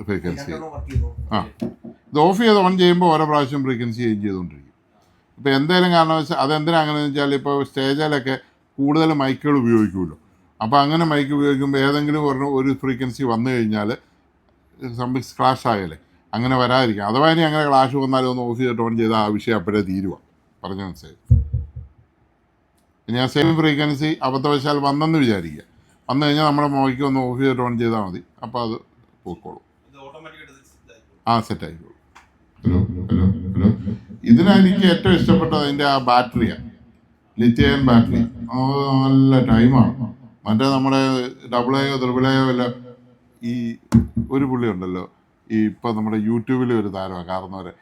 ഫ്രീക്വൻസി ഇത് ഓഫ് ചെയ്ത് ഓൺ ചെയ്യുമ്പോൾ ഓരോ പ്രാവശ്യം ഫ്രീക്വൻസി ചേഞ്ച് ചെയ്തുകൊണ്ടിരിക്കും. ഇപ്പോൾ എന്തെങ്കിലും കാരണവശാൽ അതെന്തിനാ അങ്ങനെയെന്ന് വെച്ചാൽ ഇപ്പോൾ സ്റ്റേജിലൊക്കെ കൂടുതൽ മൈക്കുകൾ ഉപയോഗിക്കുമല്ലോ. അപ്പോൾ അങ്ങനെ മൈക്ക് ഉപയോഗിക്കുമ്പോൾ ഏതെങ്കിലും ഒരു ഫ്രീക്വൻസി വന്നു കഴിഞ്ഞാൽ സംഭവം ക്ലാഷ് ആയാലേ അങ്ങനെ വരാതിരിക്കും. അഥവാ ഇനി അങ്ങനെ ക്ലാഷ് വന്നാലും ഒന്ന് ഓഫ് ചെയ്തിട്ട് ഓൺ ചെയ്താൽ ആ വിഷയം അപ്പോഴേ തീരുക. പറഞ്ഞ മനസ്സിലായി. ഇനി ആ സെയിം ഫ്രീക്വൻസി അബദ്ധവശാൽ വന്നെന്ന് വിചാരിക്കുക, വന്നു കഴിഞ്ഞാൽ നമ്മുടെ മൈക്ക് ഒന്ന് ഓഫ് ചെയ്തിട്ട് ഓൺ ചെയ്താൽ മതി. അപ്പോൾ അത് പോയിക്കോളും. സെറ്റായിക്കോളും. ഇതിനെനിക്ക് ഏറ്റവും ഇഷ്ടപ്പെട്ടത് അതിൻ്റെ ആ ബാറ്ററിയാണ്, ലിഥിയം ബാറ്ററി. നല്ല ടൈമാണ്. മറ്റേ നമ്മുടെ AA AAA ഈ ഒരു പുള്ളി ഉണ്ടല്ലോ, ഈ ഇപ്പം നമ്മുടെ യൂട്യൂബിൽ ഒരു താരമാണ് കാരണവരെ,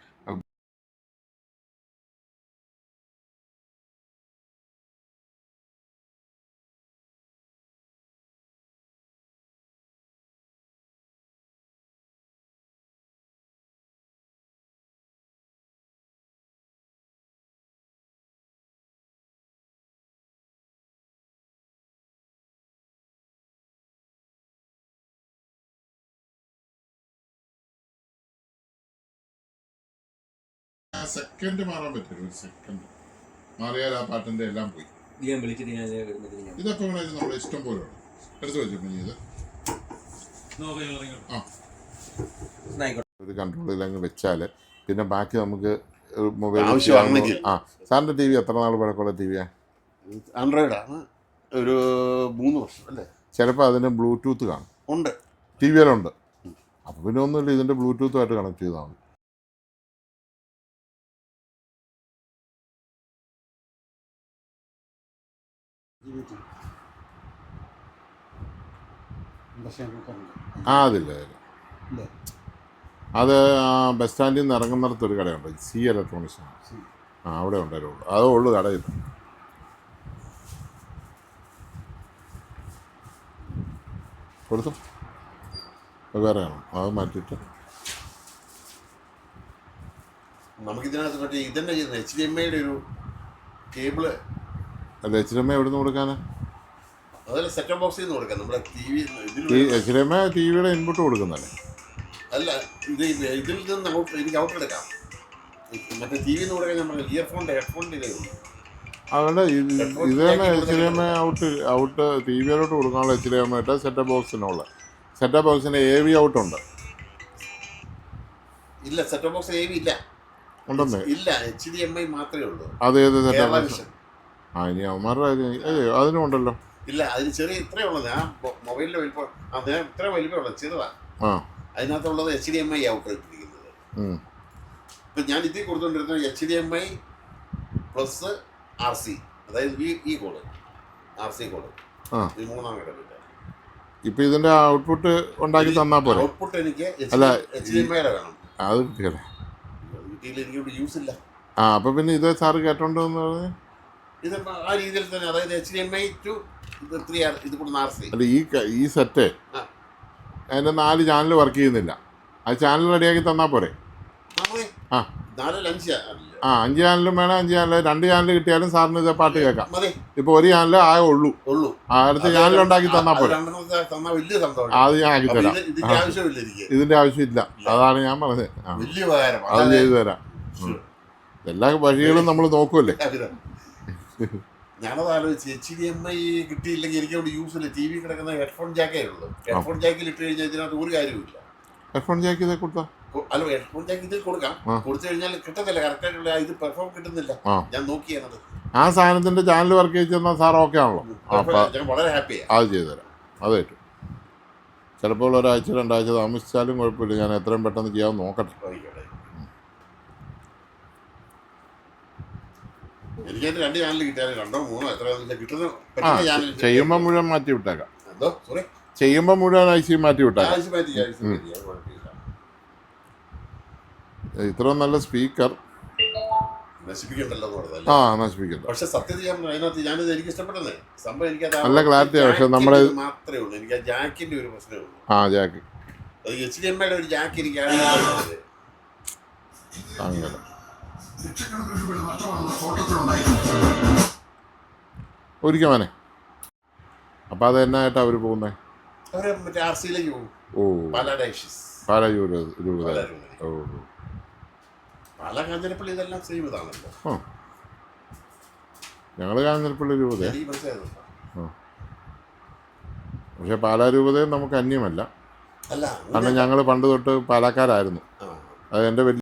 സെക്കൻഡ് മാറാൻ പറ്റില്ല. ഒരു സെക്കൻഡ് മാറിയാൽ ആ പാട്ടിൻ്റെ എല്ലാം പോയി. ഇതൊക്കെ വേണമെങ്കിൽ നമ്മുടെ ഇഷ്ടം പോലെ ഉണ്ട്. എടുത്ത് വെച്ചു ഇത് ഒരു കൺട്രോളിൽ അങ്ങ് വെച്ചാൽ പിന്നെ ബാക്കി നമുക്ക് മൊബൈൽ ആവശ്യമാണെങ്കിൽ. സാറിൻ്റെ TV എത്ര നാൾ പഴക്കമുള്ള TV-യാണ്? ആൻഡ്രോയിഡാണ്. ഒരു 3 വർഷം അല്ലേ. ചിലപ്പോൾ അതിന് ബ്ലൂടൂത്ത് കാണും. ഉണ്ട്, TV-യിലുണ്ട്. അപ്പോൾ പിന്നെ ഒന്നുമില്ല, ഇതിൻ്റെ ബ്ലൂടൂത്തുമായിട്ട് കണക്ട് ചെയ്താൽ മതി. അതില്ല. അത് ബസ് സ്റ്റാൻഡിൽ നിന്ന് ഇറങ്ങുന്നിടത്തൊരു കടയുണ്ട്, സി ഇലക്ട്രോണിക്സ്. അവിടെ ഉണ്ടായിരുന്നു. അതേ ഉള്ളു കടയിൽ. കൊടുത്തു വേറെയാണോ? അത് മാറ്റിയിട്ട് നമുക്കിതിനകത്ത് മറ്റേ ഇതന്നെ HDMI ഒരു കേബിള്. അല്ല, HDMI എവിടെ നിന്ന് കൊടുക്കാനാ? അതല്ല, സെറ്റ് ബോക്സിൽ നിന്ന് കൊടുക്കാം. നമ്മുടെ HDMI TV-യുടെ ഇൻപുട്ട് കൊടുക്കുന്നല്ലേ? അല്ല, ഇതിൽ നിന്ന് എനിക്ക് ഔട്ട് എടുക്കാം. മറ്റേ TV കൊടുക്കാൻ നമ്മൾ ഇയർഫോണിൻ്റെ ഹെഡ്ഫോണിൻ്റെ ഇതേ ഉള്ളൂ. അതുകൊണ്ട് ഇത് തന്നെ HDMI ഔട്ട് TV-യിലോട്ട് കൊടുക്കാനുള്ള HDMI ആയിട്ട് സെറ്റ് ബോക്സിനുള്ള ബോക്സിന് AV ഔട്ടുണ്ട്. ഇല്ല, സെറ്റ് ബോക്സ് AV ഇല്ല. ഉണ്ടെന്നേ? ഇല്ല, HDMI മാത്രമേ ഉള്ളൂ. അത് ഏത് സെറ്റ് ബോക്സ്? ഇനി അവന്മാരുടെ അതിനും ഉണ്ടല്ലോ. ഇല്ല, അതിന് ചെറിയ ഇത്രയേ ഉള്ളത്. ആ മൊബൈലിൻ്റെ വലിപ്പം ഇത്ര വലിപ്പമുള്ളത് ചെറുതാണ്. അതിനകത്തുള്ളത് HDMI ഔട്ട് ഇട്ടിരിക്കുന്നത്. ഇപ്പം ഞാൻ ഇതിൽ കൊടുത്തുകൊണ്ടിരുന്നത് HDMI പ്ലസ് RC, അതായത് ഈ കോഡ്, RC കോഡ്, ഈ 3-ആം ഘട്ടം. ഇപ്പം ഇതിൻ്റെ ഔട്ട്പുട്ട് ഉണ്ടാക്കി തന്നാൽ പോലെ. ഔട്ട്പുട്ട് എനിക്ക് HDMI വേണം. അത് കിട്ടിയല്ലേ? വീട്ടിൽ എനിക്കിവിടെ യൂസ് ഇല്ല. അപ്പം പിന്നെ ഇത് സാറ് കേട്ടോണ്ടെന്ന് പറഞ്ഞ് ഇത് ആ രീതിയിൽ തന്നെ, അതായത് HDMI to 3R, ഇത് കൂടുന്ന RC. അല്ല, ഈ സെറ്റ് അതിൻ്റെ 4 ചാനൽ വർക്ക് ചെയ്യുന്നില്ല. ആ ചാനൽ റെഡിയാക്കി തന്നാൽ പോരെ? 5 ചാനലും വേണം. 5 ചാനൽ 2 ചാനൽ കിട്ടിയാലും സാറിന് ഇത് പാട്ട് കേൾക്കാം. ഇപ്പോൾ ഒരു ചാനൽ ഉള്ളൂ. അടുത്ത ചാനൽ ഉണ്ടാക്കി തന്നാൽ പോരെ? അത് ഞാൻ ആക്കി തരാം. ഇതിൻ്റെ ആവശ്യമില്ല. അതാണ് ഞാൻ പറഞ്ഞത്. അത് ചെയ്തു തരാം. എല്ലാ വഴികളും നമ്മൾ നോക്കുമല്ലേ. ഞാനത് ആലോചിച്ച് HDMI കിട്ടിയില്ലെങ്കിൽ എനിക്ക് അവിടെ യൂസ് ഇല്ല. TV കിടക്കുന്ന ഹെഡ്ഫോൺ ജാക്കേ ഉള്ളൂ. ഹെഡ്ഫോൺ ജാക്കിൽ ഇട്ട് കഴിഞ്ഞാൽ ഇതിനകത്ത് ഒരു കാര്യമില്ല. ഹെഡ്ഫോൺ ജാക്ക് ഇതേ കൊടുത്താ? അല്ല, ഹെഡ്ഫോൺ ജാക്ക് ഇതിൽ കൊടുക്കാം. കൊടുത്തു കഴിഞ്ഞാൽ കിട്ടുന്നില്ല, കറക്റ്റായിട്ടുള്ള ഇത് പെർഫോം കിട്ടുന്നില്ല. ഞാൻ നോക്കിയാണത്. ആ സാധനത്തിന്റെ ചാനൽ വർക്ക് ചെയ്ത് തന്നാൽ സാർ ഓക്കെ ആണല്ലോ? ഞാൻ വളരെ ഹാപ്പിയാണ്. അത് ചെയ്തു തരാം. അതേറ്റു. ചിലപ്പോൾ ഒരാഴ്ച 2 ആഴ്ച താമസിച്ചാലും കുഴപ്പമില്ല. ഞാൻ എത്രയും പെട്ടെന്ന് ചെയ്യാൻ നോക്കട്ടെ. എനിക്കത് 2 ചാനൽ കിട്ടിയാലും 2 or 3 എത്ര കിട്ടുന്ന ചെയ്യുമ്പോൾ മുഴുവൻ മാറ്റി വിട്ടേക്കാം. ചെയ്യുമ്പോൾ മുഴുവൻ IC മാറ്റി വിട്ടേക്കാം. ഇത്രയും നല്ല സ്പീക്കർ നശിപ്പിക്കണ്ടല്ലോ എന്ന് പറഞ്ഞതല്ലേ. നശിപ്പിക്കണ്ട. പക്ഷെ സത്യത്തിൽ ഞാൻ അതിനകത്ത് ഞാനിത് എനിക്ക് ഇഷ്ടപ്പെട്ടതേ സംഭവം. എനിക്ക് നല്ല ക്ലാരിറ്റിയാണ്. പക്ഷെ നമ്മുടെ മാത്രമേ ഉള്ളൂ എനിക്ക് ആ ജാക്കിന്റെ ഒരു പ്രശ്നമേ ഉള്ളൂ. ജാക്ക് അത് HDMI ഒരു ജാക്ക് എനിക്കാണ് അങ്ങനെ. ഒരിക്കൽ മോനെ. അപ്പം അത് എന്നായിട്ടാ അവർ പോകുന്നത്? അവര് മറ്റേ RC-യിലേക്ക് പോകും. പാലാ രൂപ. പാല കാഞ്ഞിരപ്പള്ളി ഇതെല്ലാം സെയിം ഇതാണല്ലോ. ഞങ്ങൾ കാഞ്ഞിരപ്പള്ളി രൂപത. എനിക്ക് മനസ്സിലായതുണ്ടോ? പക്ഷെ പാലാ രൂപതയും നമുക്ക് അന്യമല്ല. അല്ല കാരണം ഞങ്ങൾ പണ്ട് തൊട്ട് പാലക്കാരായിരുന്നു. അത് എൻ്റെ